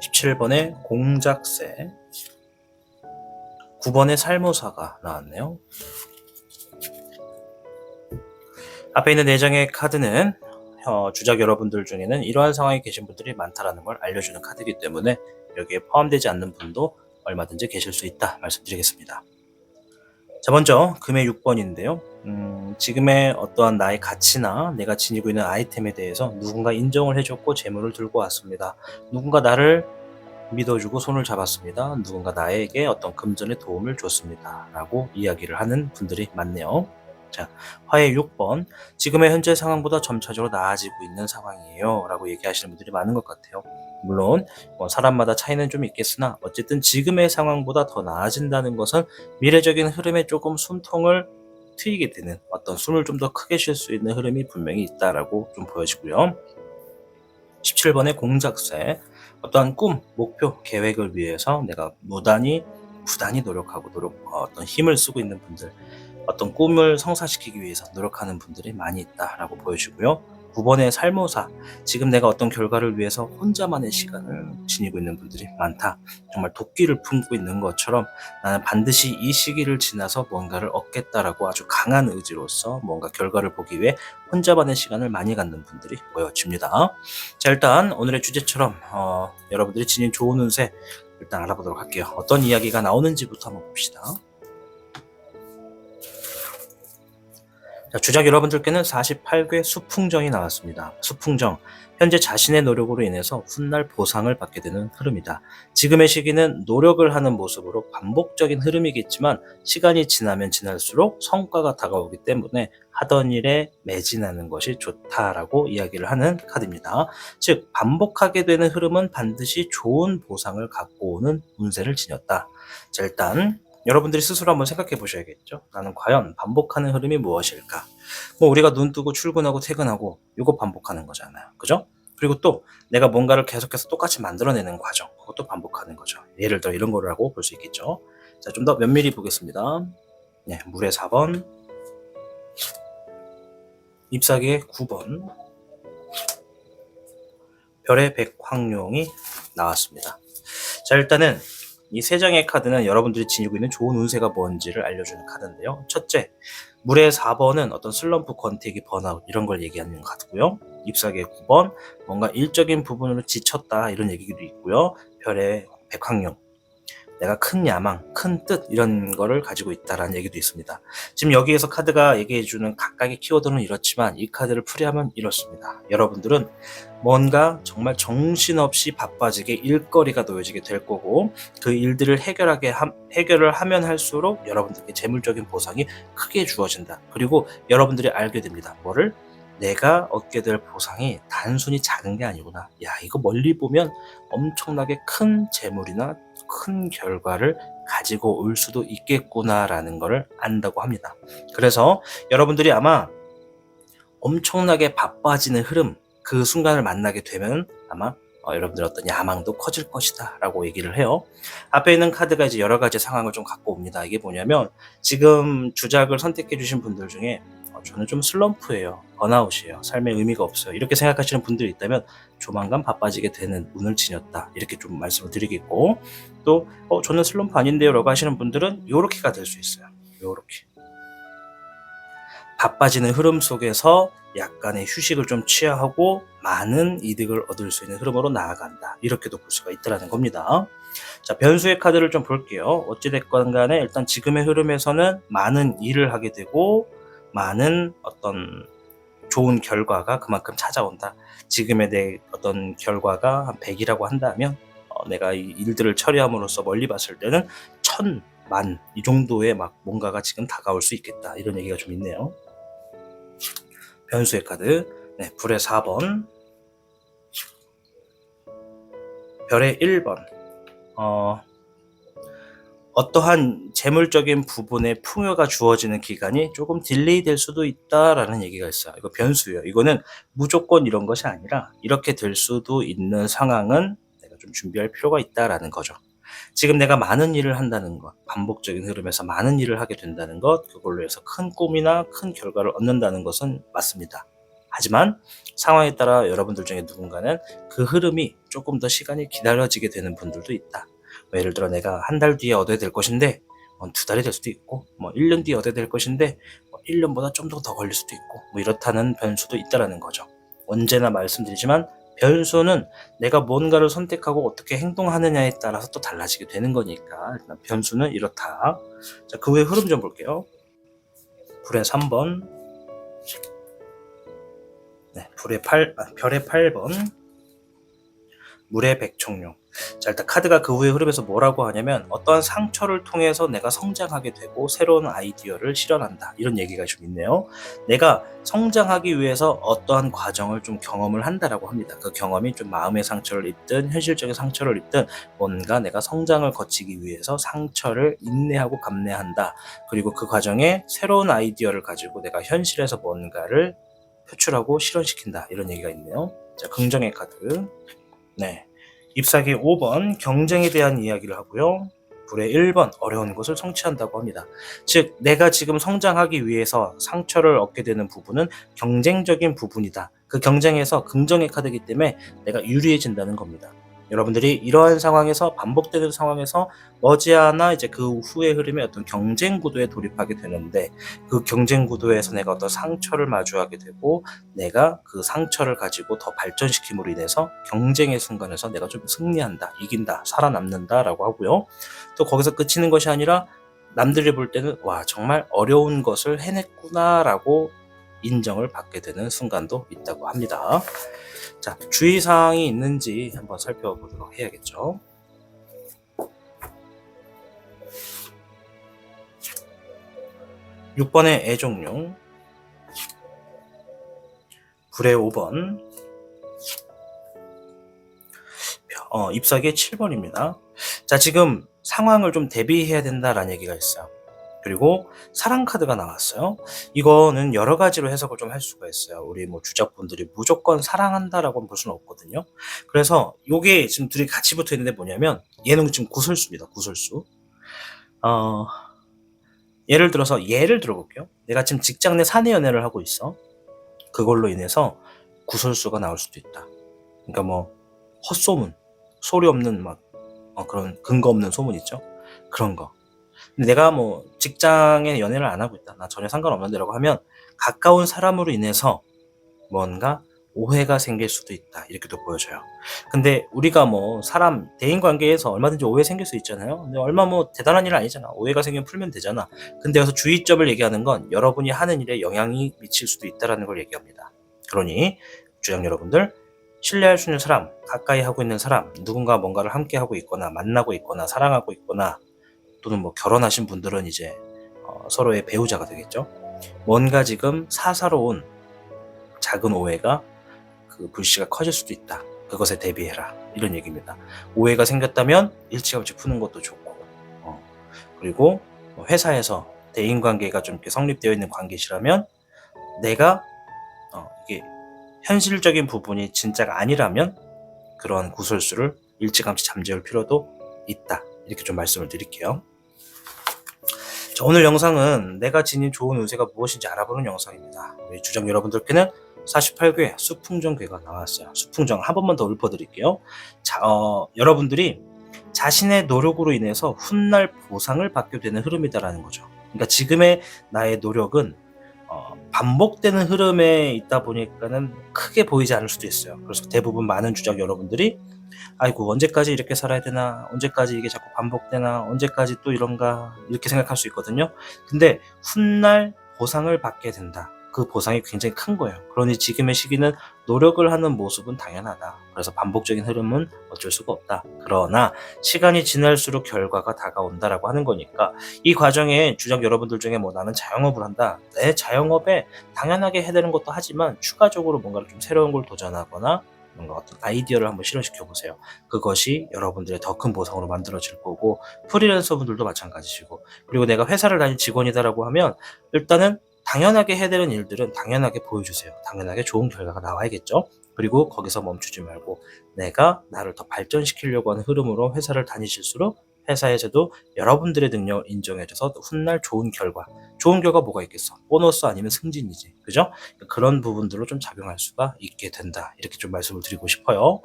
17번의 공작새, 9번의 살모사가 나왔네요. 앞에 있는 4장의 카드는 주작 여러분들 중에는 이러한 상황에 계신 분들이 많다는 걸 알려주는 카드이기 때문에 여기에 포함되지 않는 분도 얼마든지 계실 수 있다 말씀드리겠습니다. 자, 먼저 금의 6번인데요. 지금의 어떠한 나의 가치나 내가 지니고 있는 아이템에 대해서 누군가 인정을 해줬고 재물을 들고 왔습니다. 누군가 나를 믿어주고 손을 잡았습니다. 누군가 나에게 어떤 금전의 도움을 줬습니다. 라고 이야기를 하는 분들이 많네요. 자, 화의 6번. 지금의 현재 상황보다 점차적으로 나아지고 있는 상황이에요. 라고 얘기하시는 분들이 많은 것 같아요. 물론 사람마다 차이는 좀 있겠으나 어쨌든 지금의 상황보다 더 나아진다는 것은 미래적인 흐름에 조금 숨통을 트이게 되는 어떤 숨을 좀 더 크게 쉴 수 있는 흐름이 분명히 있다라고 좀 보여지고요. 17번의 공작새. 어떠한 꿈, 목표, 계획을 위해서 내가 부단히 노력하고 어떤 힘을 쓰고 있는 분들, 어떤 꿈을 성사시키기 위해서 노력하는 분들이 많이 있다라고 보여지고요. 9번의 살모사, 지금 내가 어떤 결과를 위해서 혼자만의 시간을 지니고 있는 분들이 많다. 정말 도끼를 품고 있는 것처럼 나는 반드시 이 시기를 지나서 뭔가를 얻겠다라고 아주 강한 의지로서 뭔가 결과를 보기 위해 혼자만의 시간을 많이 갖는 분들이 모여집니다. 자, 일단 오늘의 주제처럼 여러분들이 지닌 좋은 운세 일단 알아보도록 할게요. 어떤 이야기가 나오는지부터 한번 봅시다. 자, 주작 여러분들께는 48회 수풍정이 나왔습니다. 수풍정, 현재 자신의 노력으로 인해서 훗날 보상을 받게 되는 흐름이다. 지금의 시기는 노력을 하는 모습으로 반복적인 흐름이겠지만 시간이 지나면 지날수록 성과가 다가오기 때문에 하던 일에 매진하는 것이 좋다라고 이야기를 하는 카드입니다. 즉, 반복하게 되는 흐름은 반드시 좋은 보상을 갖고 오는 운세를 지녔다. 자, 일단 여러분들이 스스로 한번 생각해 보셔야겠죠. 나는 과연 반복하는 흐름이 무엇일까? 뭐 우리가 눈 뜨고 출근하고 퇴근하고 이거 반복하는 거잖아요. 그죠? 그리고 또 내가 뭔가를 계속해서 똑같이 만들어내는 과정, 그것도 반복하는 거죠. 예를 들어 이런 거라고 볼 수 있겠죠. 자, 좀 더 면밀히 보겠습니다. 네, 물의 4번, 잎사귀의 9번, 별의 백황룡이 나왔습니다. 자, 일단은 이 세 장의 카드는 여러분들이 지니고 있는 좋은 운세가 뭔지를 알려주는 카드인데요. 첫째, 물의 4번은 어떤 슬럼프, 권태기, 번아웃 이런 걸 얘기하는 카드고요. 잎사귀의 9번, 뭔가 일적인 부분으로 지쳤다 이런 얘기도 있고요. 별의 백황룡, 내가 큰 야망, 큰 뜻 이런 거를 가지고 있다라는 얘기도 있습니다. 지금 여기에서 카드가 얘기해주는 각각의 키워드는 이렇지만 이 카드를 풀이하면 이렇습니다. 여러분들은 뭔가 정말 정신없이 바빠지게 일거리가 놓여지게 될 거고 그 일들을 해결을 하면 할수록 여러분들께 재물적인 보상이 크게 주어진다. 그리고 여러분들이 알게 됩니다. 뭐를? 내가 얻게 될 보상이 단순히 작은 게 아니구나. 야, 이거 멀리 보면 엄청나게 큰 재물이나 큰 결과를 가지고 올 수도 있겠구나라는 것을 안다고 합니다. 그래서 여러분들이 아마 엄청나게 바빠지는 흐름, 그 순간을 만나게 되면 아마 여러분들 어떤 야망도 커질 것이다 라고 얘기를 해요. 앞에 있는 카드가 이제 여러 가지 상황을 좀 갖고 옵니다. 이게 뭐냐면 지금 주작을 선택해 주신 분들 중에 저는 좀 슬럼프예요, 번아웃이에요, 삶에 의미가 없어요 이렇게 생각하시는 분들이 있다면 조만간 바빠지게 되는 운을 지녔다 이렇게 좀 말씀을 드리겠고, 또 저는 슬럼프 아닌데요 라고 하시는 분들은 요렇게가 될 수 있어요. 요렇게 바빠지는 흐름 속에서 약간의 휴식을 좀 취하고 많은 이득을 얻을 수 있는 흐름으로 나아간다 이렇게도 볼 수가 있다는 겁니다. 자, 변수의 카드를 좀 볼게요. 어찌됐건 간에 일단 지금의 흐름에서는 많은 일을 하게 되고 많은 어떤 좋은 결과가 그만큼 찾아온다. 지금의 내 어떤 결과가 한 100이라고 한다면 내가 이 일들을 처리함으로써 멀리 봤을 때는 1000, 만 이 정도의 막 뭔가가 지금 다가올 수 있겠다 이런 얘기가 좀 있네요. 변수의 카드, 네, 불의 4번, 별의 1번, 어떠한 재물적인 부분에 풍요가 주어지는 기간이 조금 딜레이 될 수도 있다라는 얘기가 있어요. 이거 변수예요. 이거는 무조건 이런 것이 아니라 이렇게 될 수도 있는 상황은 내가 좀 준비할 필요가 있다라는 거죠. 지금 내가 많은 일을 한다는 것, 반복적인 흐름에서 많은 일을 하게 된다는 것, 그걸로 해서 큰 꿈이나 큰 결과를 얻는다는 것은 맞습니다. 하지만 상황에 따라 여러분들 중에 누군가는 그 흐름이 조금 더 시간이 기다려지게 되는 분들도 있다. 예를 들어 내가 한 달 뒤에 얻어야 될 것인데 2달이 될 수도 있고 1년 뒤에 얻어야 될 것인데 1년보다 좀 더 걸릴 수도 있고 이렇다는 변수도 있다라는 거죠. 언제나 말씀드리지만 변수는 내가 뭔가를 선택하고 어떻게 행동하느냐에 따라서 또 달라지게 되는 거니까 일단 변수는 이렇다. 자, 그 후에 흐름 좀 볼게요. 불의 3번, 네, 별의 8번, 물의 백청룡. 자, 일단 카드가 그 후에 흐름에서 뭐라고 하냐면 어떠한 상처를 통해서 내가 성장하게 되고 새로운 아이디어를 실현한다 이런 얘기가 좀 있네요. 내가 성장하기 위해서 어떠한 과정을 좀 경험을 한다라고 합니다. 그 경험이 좀 마음의 상처를 입든 현실적인 상처를 입든 뭔가 내가 성장을 거치기 위해서 상처를 인내하고 감내한다. 그리고 그 과정에 새로운 아이디어를 가지고 내가 현실에서 뭔가를 표출하고 실현시킨다 이런 얘기가 있네요. 자, 긍정의 카드, 네, 잎사귀 5번 경쟁에 대한 이야기를 하고요. 불의 1번 어려운 것을 성취한다고 합니다. 즉 내가 지금 성장하기 위해서 상처를 얻게 되는 부분은 경쟁적인 부분이다. 그 경쟁에서 긍정의 카드이기 때문에 내가 유리해진다는 겁니다. 여러분들이 이러한 상황에서 반복되는 상황에서 머지않아 이제 그 후의 흐름에 어떤 경쟁 구도에 돌입하게 되는데 그 경쟁 구도에서 내가 어떤 상처를 마주하게 되고 내가 그 상처를 가지고 더 발전시킴으로 인해서 경쟁의 순간에서 내가 좀 승리한다, 이긴다, 살아남는다 라고 하고요. 또 거기서 그치는 것이 아니라 남들이 볼 때는 와 정말 어려운 것을 해냈구나 라고 인정을 받게 되는 순간도 있다고 합니다. 자, 주의사항이 있는지 한번 살펴보도록 해야겠죠. 6번의 애종용, 불의 5번, 잎사귀의 7번입니다. 자, 지금 상황을 좀 대비해야 된다라는 얘기가 있어요. 그리고 사랑 카드가 나왔어요. 이거는 여러 가지로 해석을 좀 할 수가 있어요. 우리 뭐 주작분들이 무조건 사랑한다라고 볼 수는 없거든요. 그래서 요게 지금 둘이 같이 붙어 있는데 뭐냐면 얘는 지금 구설수입니다. 구설수. 예를 들어볼게요. 내가 지금 직장 내 사내 연애를 하고 있어. 그걸로 인해서 구설수가 나올 수도 있다. 그러니까 뭐 헛소문, 소리 없는 막 그런 근거 없는 소문 있죠. 그런 거. 근데 내가 뭐 직장에 연애를 안 하고 있다. 나 전혀 상관없는데라고 하면 가까운 사람으로 인해서 뭔가 오해가 생길 수도 있다. 이렇게도 보여져요. 근데 우리가 뭐 사람 대인 관계에서 얼마든지 오해 생길 수 있잖아요. 근데 얼마 뭐 대단한 일 아니잖아. 오해가 생기면 풀면 되잖아. 근데 여기서 주의점을 얘기하는 건 여러분이 하는 일에 영향이 미칠 수도 있다라는 걸 얘기합니다. 그러니 주장 여러분들, 신뢰할 수 있는 사람, 가까이 하고 있는 사람, 누군가 뭔가를 함께 하고 있거나 만나고 있거나 사랑하고 있거나 또는 뭐 결혼하신 분들은 이제 서로의 배우자가 되겠죠. 뭔가 지금 사사로운 작은 오해가 그 불씨가 커질 수도 있다. 그것에 대비해라. 이런 얘기입니다. 오해가 생겼다면 일찌감치 푸는 것도 좋고, 그리고 회사에서 대인관계가 좀 이렇게 성립되어 있는 관계시라면 내가 이게 현실적인 부분이 진짜가 아니라면 그런 구설수를 일찌감치 잠재울 필요도 있다. 이렇게 좀 말씀을 드릴게요. 자, 오늘 영상은 내가 지닌 좋은 운세가 무엇인지 알아보는 영상입니다. 우리 주장 여러분들께는 48궤 수풍정궤가 나왔어요. 수풍정 한 번만 더 읊어드릴게요. 자, 여러분들이 자신의 노력으로 인해서 훗날 보상을 받게 되는 흐름이다라는 거죠. 그러니까 지금의 나의 노력은 반복되는 흐름에 있다 보니까는 크게 보이지 않을 수도 있어요. 그래서 대부분 많은 주작 여러분들이 아이고 언제까지 이렇게 살아야 되나, 언제까지 이게 자꾸 반복되나, 언제까지 또 이런가 이렇게 생각할 수 있거든요. 근데 훗날 보상을 받게 된다. 그 보상이 굉장히 큰 거예요. 그러니 지금의 시기는 노력을 하는 모습은 당연하다. 그래서 반복적인 흐름은 어쩔 수가 없다. 그러나 시간이 지날수록 결과가 다가온다라고 하는 거니까 이 과정에 주작 여러분들 중에 뭐 나는 자영업을 한다. 내 자영업에 당연하게 해야 되는 것도 하지만 추가적으로 뭔가를 좀 새로운 걸 도전하거나 뭔가 어떤 아이디어를 한번 실현시켜 보세요. 그것이 여러분들의 더 큰 보상으로 만들어질 거고, 프리랜서 분들도 마찬가지시고, 그리고 내가 회사를 다닌 직원이다라고 하면 일단은 당연하게 해야 되는 일들은 당연하게 보여주세요. 당연하게 좋은 결과가 나와야겠죠. 그리고 거기서 멈추지 말고 내가 나를 더 발전시키려고 하는 흐름으로 회사를 다니실수록 회사에서도 여러분들의 능력을 인정해줘서 훗날 좋은 결과 뭐가 있겠어? 보너스 아니면 승진이지. 그죠? 그런 부분들로 좀 작용할 수가 있게 된다. 이렇게 좀 말씀을 드리고 싶어요.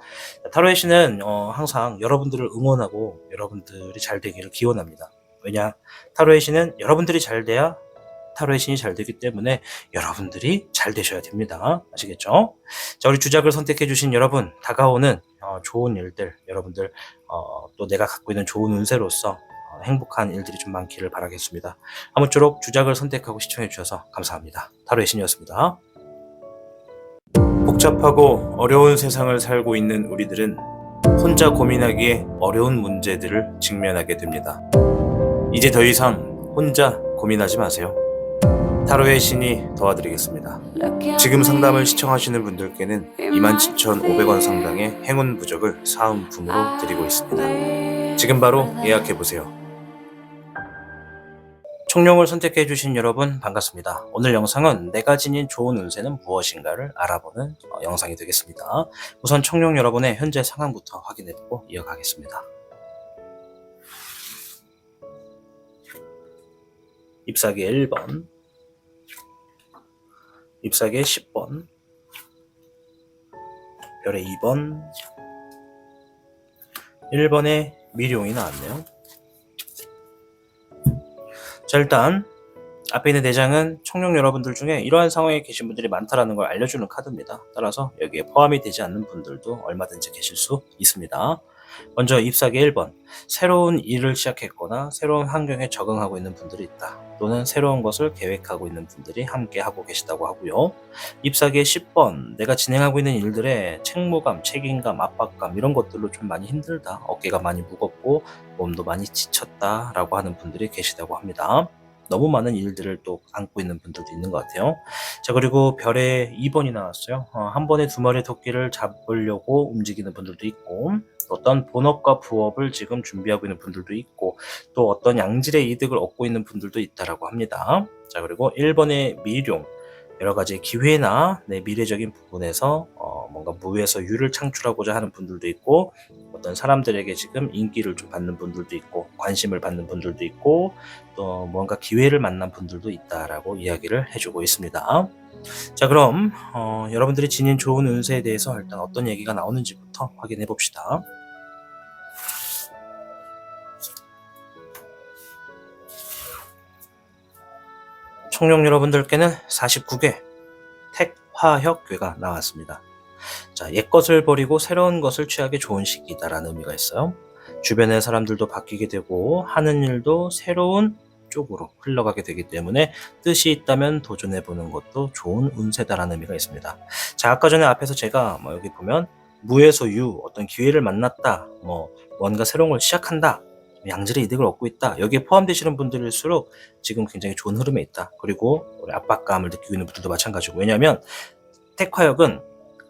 타로의 신은 항상 여러분들을 응원하고 여러분들이 잘 되기를 기원합니다. 왜냐? 타로의 신은 여러분들이 잘 돼야 타로의 신이 잘 되기 때문에 여러분들이 잘 되셔야 됩니다. 아시겠죠? 자, 우리 주작을 선택해 주신 여러분, 다가오는 좋은 일들, 여러분들 또 내가 갖고 있는 좋은 운세로서 행복한 일들이 좀 많기를 바라겠습니다. 아무쪼록 주작을 선택하고 시청해 주셔서 감사합니다. 타로의 신이었습니다. 복잡하고 어려운 세상을 살고 있는 우리들은 혼자 고민하기에 어려운 문제들을 직면하게 됩니다. 이제 더 이상 혼자 고민하지 마세요. 타로의 신이 도와드리겠습니다. 지금 상담을 시청하시는 분들께는 27,500원 상당의 행운 부적을 사은품으로 드리고 있습니다. 지금 바로 예약해보세요. 총룡을 선택해주신 여러분 반갑습니다. 오늘 영상은 내가 지닌 좋은 운세는 무엇인가를 알아보는 영상이 되겠습니다. 우선 총룡 여러분의 현재 상황부터 확인해보고 이어가겠습니다. 잎사귀 1번, 잎사귀 10번, 별의 2번, 1번에 미룡이 나왔네요. 자, 일단 앞에 있는 4장은 총룡 여러분들 중에 이러한 상황에 계신 분들이 많다라는 걸 알려주는 카드입니다. 따라서 여기에 포함이 되지 않는 분들도 얼마든지 계실 수 있습니다. 먼저 잎사귀 1번. 새로운 일을 시작했거나 새로운 환경에 적응하고 있는 분들이 있다. 또는 새로운 것을 계획하고 있는 분들이 함께 하고 계시다고 하고요. 잎사귀의 10번. 내가 진행하고 있는 일들에 책무감, 책임감, 압박감 이런 것들로 좀 많이 힘들다. 어깨가 많이 무겁고 몸도 많이 지쳤다라고 하는 분들이 계시다고 합니다. 너무 많은 일들을 또 안고 있는 분들도 있는 것 같아요. 자, 그리고 별에 2번이 나왔어요. 한 번에 두 마리 토끼를 잡으려고 움직이는 분들도 있고, 어떤 본업과 부업을 지금 준비하고 있는 분들도 있고, 또 어떤 양질의 이득을 얻고 있는 분들도 있다라고 합니다. 자, 그리고 1번의 미룡. 여러 가지 기회나 내 미래적인 부분에서 뭔가 무에서 유를 창출하고자 하는 분들도 있고, 어떤 사람들에게 지금 인기를 좀 받는 분들도 있고, 관심을 받는 분들도 있고, 또 뭔가 기회를 만난 분들도 있다라고 이야기를 해주고 있습니다. 자, 그럼 여러분들이 지닌 좋은 운세에 대해서 일단 어떤 얘기가 나오는지부터 확인해 봅시다. 청룡 여러분들께는 49개 택화혁괴가 나왔습니다. 자, 옛것을 버리고 새로운 것을 취하기 좋은 시기다라는 의미가 있어요. 주변의 사람들도 바뀌게 되고 하는 일도 새로운 쪽으로 흘러가게 되기 때문에 뜻이 있다면 도전해보는 것도 좋은 운세다라는 의미가 있습니다. 자, 아까 전에 앞에서 제가 여기 보면 무에서 유, 어떤 기회를 만났다, 뭔가 새로운 걸 시작한다, 양질의 이득을 얻고 있다. 여기에 포함되시는 분들일수록 지금 굉장히 좋은 흐름에 있다. 그리고 우리 압박감을 느끼고 있는 분들도 마찬가지고. 왜냐하면 택화역은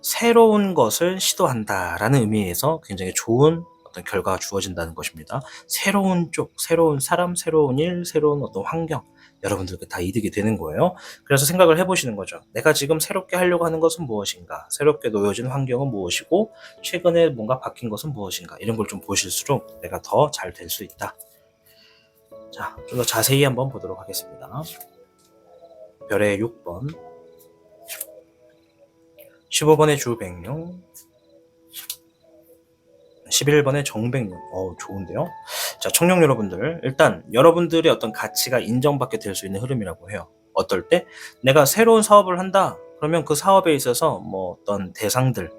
새로운 것을 시도한다라는 의미에서 굉장히 좋은 어떤 결과가 주어진다는 것입니다. 새로운 쪽, 새로운 사람, 새로운 일, 새로운 어떤 환경, 여러분들께 다 이득이 되는 거예요. 그래서 생각을 해보시는 거죠. 내가 지금 새롭게 하려고 하는 것은 무엇인가? 새롭게 놓여진 환경은 무엇이고, 최근에 뭔가 바뀐 것은 무엇인가? 이런 걸 좀 보실수록 내가 더 잘 될 수 있다. 자, 좀 더 자세히 한번 보도록 하겠습니다. 별의 6번, 15번의 주백룡, 11번의 정백룡. 좋은데요? 자, 청룡 여러분들, 일단 여러분들의 어떤 가치가 인정받게 될 수 있는 흐름이라고 해요. 어떨 때? 내가 새로운 사업을 한다. 그러면 그 사업에 있어서 어떤 대상들,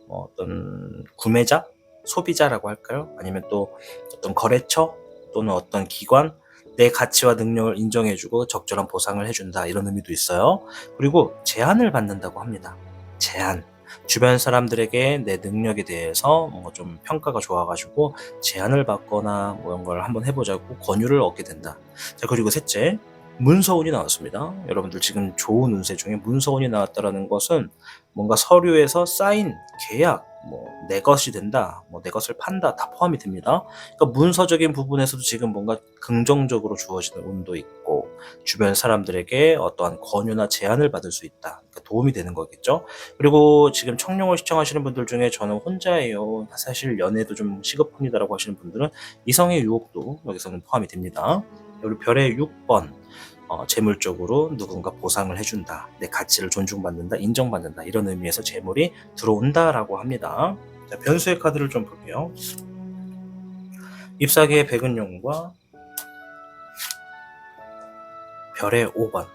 어떤 구매자, 소비자라고 할까요? 아니면 또 어떤 거래처 또는 어떤 기관, 내 가치와 능력을 인정해주고 적절한 보상을 해준다. 이런 의미도 있어요. 그리고 제안을 받는다고 합니다. 제안. 주변 사람들에게 내 능력에 대해서 뭔가 좀 평가가 좋아가지고 제안을 받거나 이런 걸 한번 해보자고 권유를 얻게 된다. 자, 그리고 셋째, 문서운이 나왔습니다. 여러분들 지금 좋은 운세 중에 문서운이 나왔다라는 것은 뭔가 서류에서 쌓인 계약, 내 것이 된다, 내 것을 판다, 다 포함이 됩니다. 그러니까 문서적인 부분에서도 지금 뭔가 긍정적으로 주어지는 운도 있고, 주변 사람들에게 어떠한 권유나 제안을 받을 수 있다. 그러니까 도움이 되는 거겠죠. 그리고 지금 청룡을 시청하시는 분들 중에 저는 혼자예요, 사실 연애도 좀 시급합니다라고 하시는 분들은 이성의 유혹도 여기서는 포함이 됩니다. 그리고 별의 6번, 재물적으로 누군가 보상을 해준다, 내 가치를 존중받는다, 인정받는다, 이런 의미에서 재물이 들어온다라고 합니다. 자, 변수의 카드를 좀 볼게요. 잎사귀의 백은용과 별의 5번.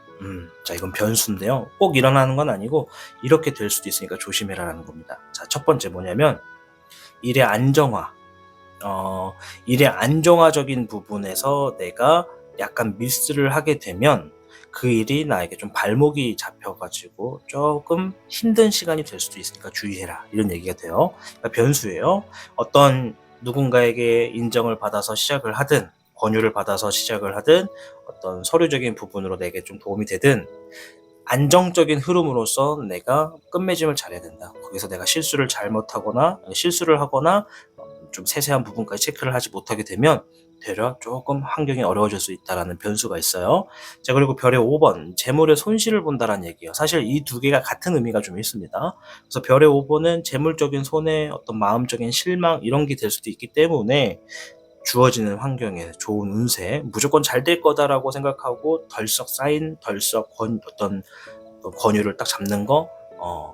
자, 이건 변수인데요. 꼭 일어나는 건 아니고 이렇게 될 수도 있으니까 조심해라라는 겁니다. 자, 첫 번째 뭐냐면 일의 안정화. 일의 안정화적인 부분에서 내가 약간 미스를 하게 되면 그 일이 나에게 좀 발목이 잡혀가지고 조금 힘든 시간이 될 수도 있으니까 주의해라, 이런 얘기가 돼요. 그러니까 변수예요. 어떤 누군가에게 인정을 받아서 시작을 하든, 권유를 받아서 시작을 하든, 어떤 서류적인 부분으로 내게 좀 도움이 되든, 안정적인 흐름으로서 내가 끝맺음을 잘해야 된다. 거기서 내가 실수를 하거나 좀 세세한 부분까지 체크를 하지 못하게 되면 되려 조금 환경이 어려워질 수 있다는 변수가 있어요. 자, 그리고 별의 5번, 재물의 손실을 본다라는 얘기예요. 사실 이 두 개가 같은 의미가 좀 있습니다. 그래서 별의 5번은 재물적인 손해, 어떤 마음적인 실망, 이런 게 될 수도 있기 때문에 주어지는 환경에 좋은 운세, 무조건 잘 될 거다라고 생각하고 어떤 권유를 딱 잡는 거,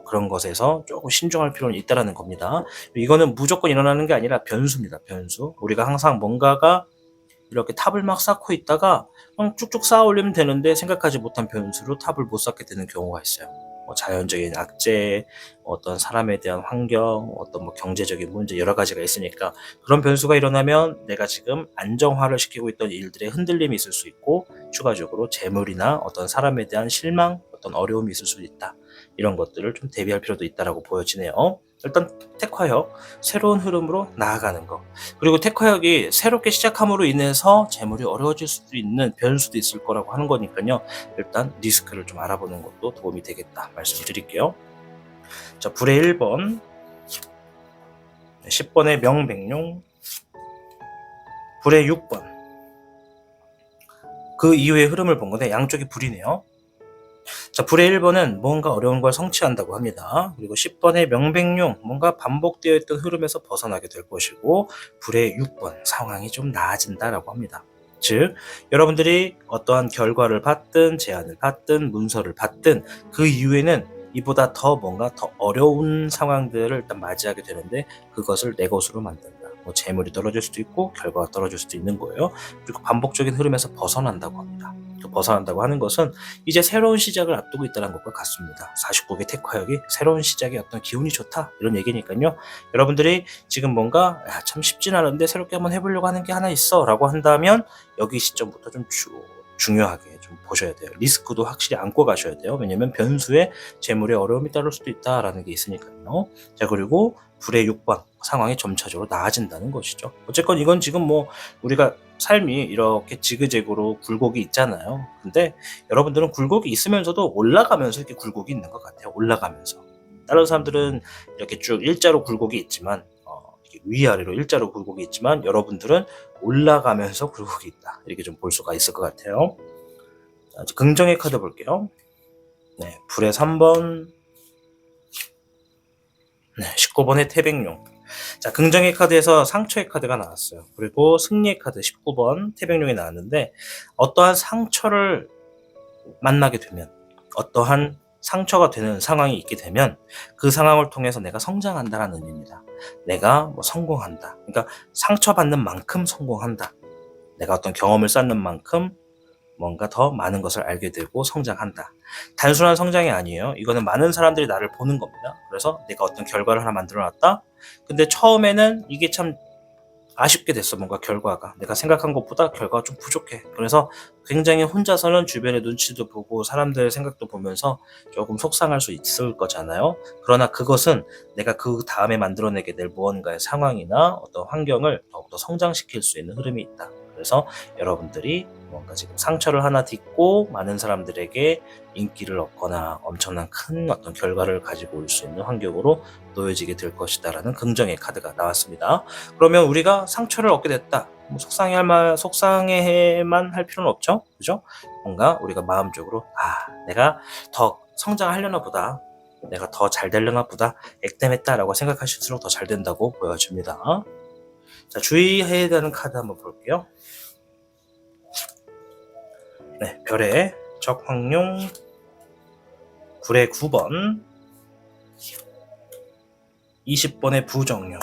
그런 것에서 조금 신중할 필요는 있다라는 겁니다. 이거는 무조건 일어나는 게 아니라 변수입니다. 변수. 우리가 항상 뭔가가 이렇게 탑을 막 쌓고 있다가 쭉쭉 쌓아 올리면 되는데 생각하지 못한 변수로 탑을 못 쌓게 되는 경우가 있어요. 자연적인 악재, 어떤 사람에 대한 환경, 어떤 경제적인 문제 여러 가지가 있으니까 그런 변수가 일어나면 내가 지금 안정화를 시키고 있던 일들에 흔들림이 있을 수 있고 추가적으로 재물이나 어떤 사람에 대한 실망, 어떤 어려움이 있을 수 있다. 이런 것들을 좀 대비할 필요도 있다라고 보여지네요. 일단 택화역, 새로운 흐름으로 나아가는 거. 그리고 택화역이 새롭게 시작함으로 인해서 재물이 어려워질 수도 있는 변수도 있을 거라고 하는 거니까요. 일단 리스크를 좀 알아보는 것도 도움이 되겠다 말씀드릴게요. 자, 불의 1번, 10번의 명백룡, 불의 6번. 그 이후의 흐름을 본 건데 양쪽이 불이네요. 자, 불의 1번은 뭔가 어려운 걸 성취한다고 합니다. 그리고 10번의 명백룡, 뭔가 반복되어 있던 흐름에서 벗어나게 될 것이고, 불의 6번, 상황이 좀 나아진다라고 합니다. 즉, 여러분들이 어떠한 결과를 받든 제안을 받든 문서를 받든 그 이후에는 이보다 더 뭔가 더 어려운 상황들을 일단 맞이하게 되는데 그것을 내 것으로 만든다. 재물이 떨어질 수도 있고 결과가 떨어질 수도 있는 거예요. 그리고 반복적인 흐름에서 벗어난다고 합니다. 벗어난다고 하는 것은 이제 새로운 시작을 앞두고 있다는 것과 같습니다. 49개 택화역이 새로운 시작의 어떤 기운이 좋다 이런 얘기니까요. 여러분들이 지금 뭔가 참 쉽진 않은데 새롭게 한번 해보려고 하는 게 하나 있어 라고 한다면 여기 시점부터 좀 중요하게 좀 보셔야 돼요. 리스크도 확실히 안고 가셔야 돼요. 왜냐면 변수에 재물에 어려움이 따를 수도 있다라는 게 있으니까요. 자, 그리고 불의 6번 상황이 점차적으로 나아진다는 것이죠. 어쨌건 이건 지금 우리가 삶이 이렇게 지그재그로 굴곡이 있잖아요. 근데 여러분들은 굴곡이 있으면서도 올라가면서 이렇게 굴곡이 있는 것 같아요. 올라가면서. 다른 사람들은 이렇게 쭉 일자로 굴곡이 있지만 위아래로 일자로 굴곡이 있지만 여러분들은 올라가면서 굴곡이 있다. 이렇게 좀 볼 수가 있을 것 같아요. 자, 이제 긍정의 카드 볼게요. 네, 불의 3번, 네, 19번의 태백룡. 자, 긍정의 카드에서 상처의 카드가 나왔어요. 그리고 승리의 카드 19번 태백룡이 나왔는데 어떠한 상처를 만나게 되면 어떠한 상처가 되는 상황이 있게 되면 그 상황을 통해서 내가 성장한다라는 의미입니다. 내가 성공한다. 그러니까 상처받는 만큼 성공한다. 내가 어떤 경험을 쌓는 만큼 뭔가 더 많은 것을 알게 되고 성장한다. 단순한 성장이 아니에요. 이거는 많은 사람들이 나를 보는 겁니다. 그래서 내가 어떤 결과를 하나 만들어놨다. 근데 처음에는 이게 참 아쉽게 됐어. 뭔가 결과가 내가 생각한 것보다 결과가 좀 부족해. 그래서 굉장히 혼자서는 주변의 눈치도 보고 사람들의 생각도 보면서 조금 속상할 수 있을 거잖아요. 그러나 그것은 내가 그 다음에 만들어내게 될 무언가의 상황이나 어떤 환경을 더욱더 성장시킬 수 있는 흐름이 있다. 그래서 여러분들이 뭔가 지금 상처를 하나 딛고 많은 사람들에게 인기를 얻거나 엄청난 큰 어떤 결과를 가지고 올 수 있는 환경으로 놓여지게 될 것이다라는 긍정의 카드가 나왔습니다. 그러면 우리가 상처를 얻게 됐다. 속상해만 할 필요는 없죠. 그죠? 뭔가 우리가 마음적으로 내가 더 성장하려나 보다. 내가 더 잘 되려나 보다. 액땜했다라고 생각하실수록 더 잘 된다고 보여집니다. 자, 주의해야 되는 카드 한번 볼게요. 네, 별의 적황룡, 불의 9번, 20번의 부정룡.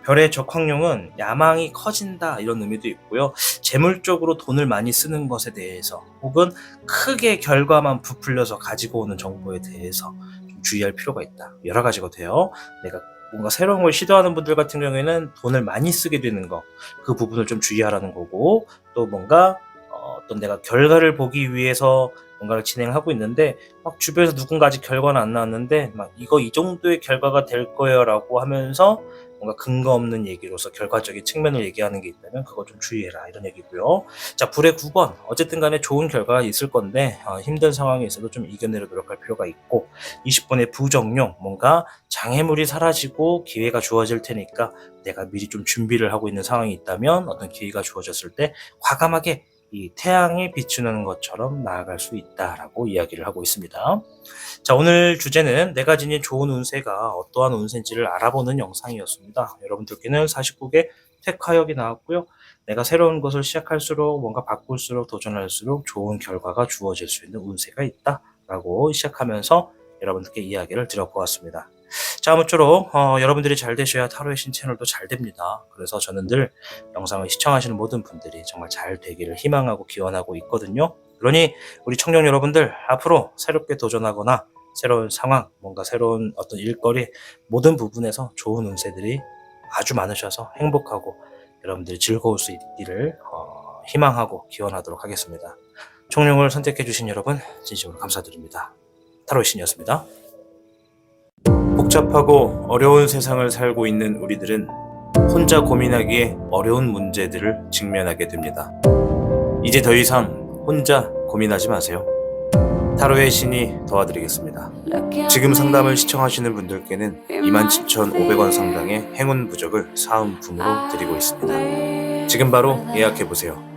별의 적황룡은 야망이 커진다 이런 의미도 있고요. 재물적으로 돈을 많이 쓰는 것에 대해서 혹은 크게 결과만 부풀려서 가지고 오는 정보에 대해서 좀 주의할 필요가 있다. 여러 가지가 돼요. 내가 뭔가 새로운 걸 시도하는 분들 같은 경우에는 돈을 많이 쓰게 되는 거, 그 부분을 좀 주의하라는 거고, 또 뭔가 어떤 내가 결과를 보기 위해서 뭔가를 진행하고 있는데 막 주변에서 누군가 아직 결과는 안 나왔는데 막 이거 이 정도의 결과가 될 거예요 라고 하면서 뭔가 근거 없는 얘기로서 결과적인 측면을 얘기하는 게 있다면 그거 좀 주의해라 이런 얘기고요. 자, 불의 9번 어쨌든 간에 좋은 결과가 있을 건데 힘든 상황에 있어도 좀 이겨내려 노력할 필요가 있고, 20번의 부정룡 뭔가 장애물이 사라지고 기회가 주어질 테니까 내가 미리 좀 준비를 하고 있는 상황이 있다면 어떤 기회가 주어졌을 때 과감하게 이 태양이 비추는 것처럼 나아갈 수 있다라고 이야기를 하고 있습니다. 자, 오늘 주제는 내가 지닌 좋은 운세가 어떠한 운세인지를 알아보는 영상이었습니다. 여러분들께는 49개 택화역이 나왔고요. 내가 새로운 것을 시작할수록 뭔가 바꿀수록 도전할수록 좋은 결과가 주어질 수 있는 운세가 있다라고 시작하면서 여러분들께 이야기를 드려보았습니다. 자, 아무쪼록 여러분들이 잘 되셔야 타로의 신 채널도 잘 됩니다. 그래서 저는 늘 영상을 시청하시는 모든 분들이 정말 잘 되기를 희망하고 기원하고 있거든요. 그러니 우리 청년 여러분들 앞으로 새롭게 도전하거나 새로운 상황, 뭔가 새로운 어떤 일거리 모든 부분에서 좋은 운세들이 아주 많으셔서 행복하고 여러분들이 즐거울 수 있기를 희망하고 기원하도록 하겠습니다. 청룡을 선택해 주신 여러분 진심으로 감사드립니다. 타로의 신이었습니다. 복잡하고 어려운 세상을 살고 있는 우리들은 혼자 고민하기에 어려운 문제들을 직면하게 됩니다. 이제 더 이상 혼자 고민하지 마세요. 타로의 신이 도와드리겠습니다. 지금 상담을 시청하시는 분들께는 27,500원 상당의 행운 부적을 사은품으로 드리고 있습니다. 지금 바로 예약해보세요.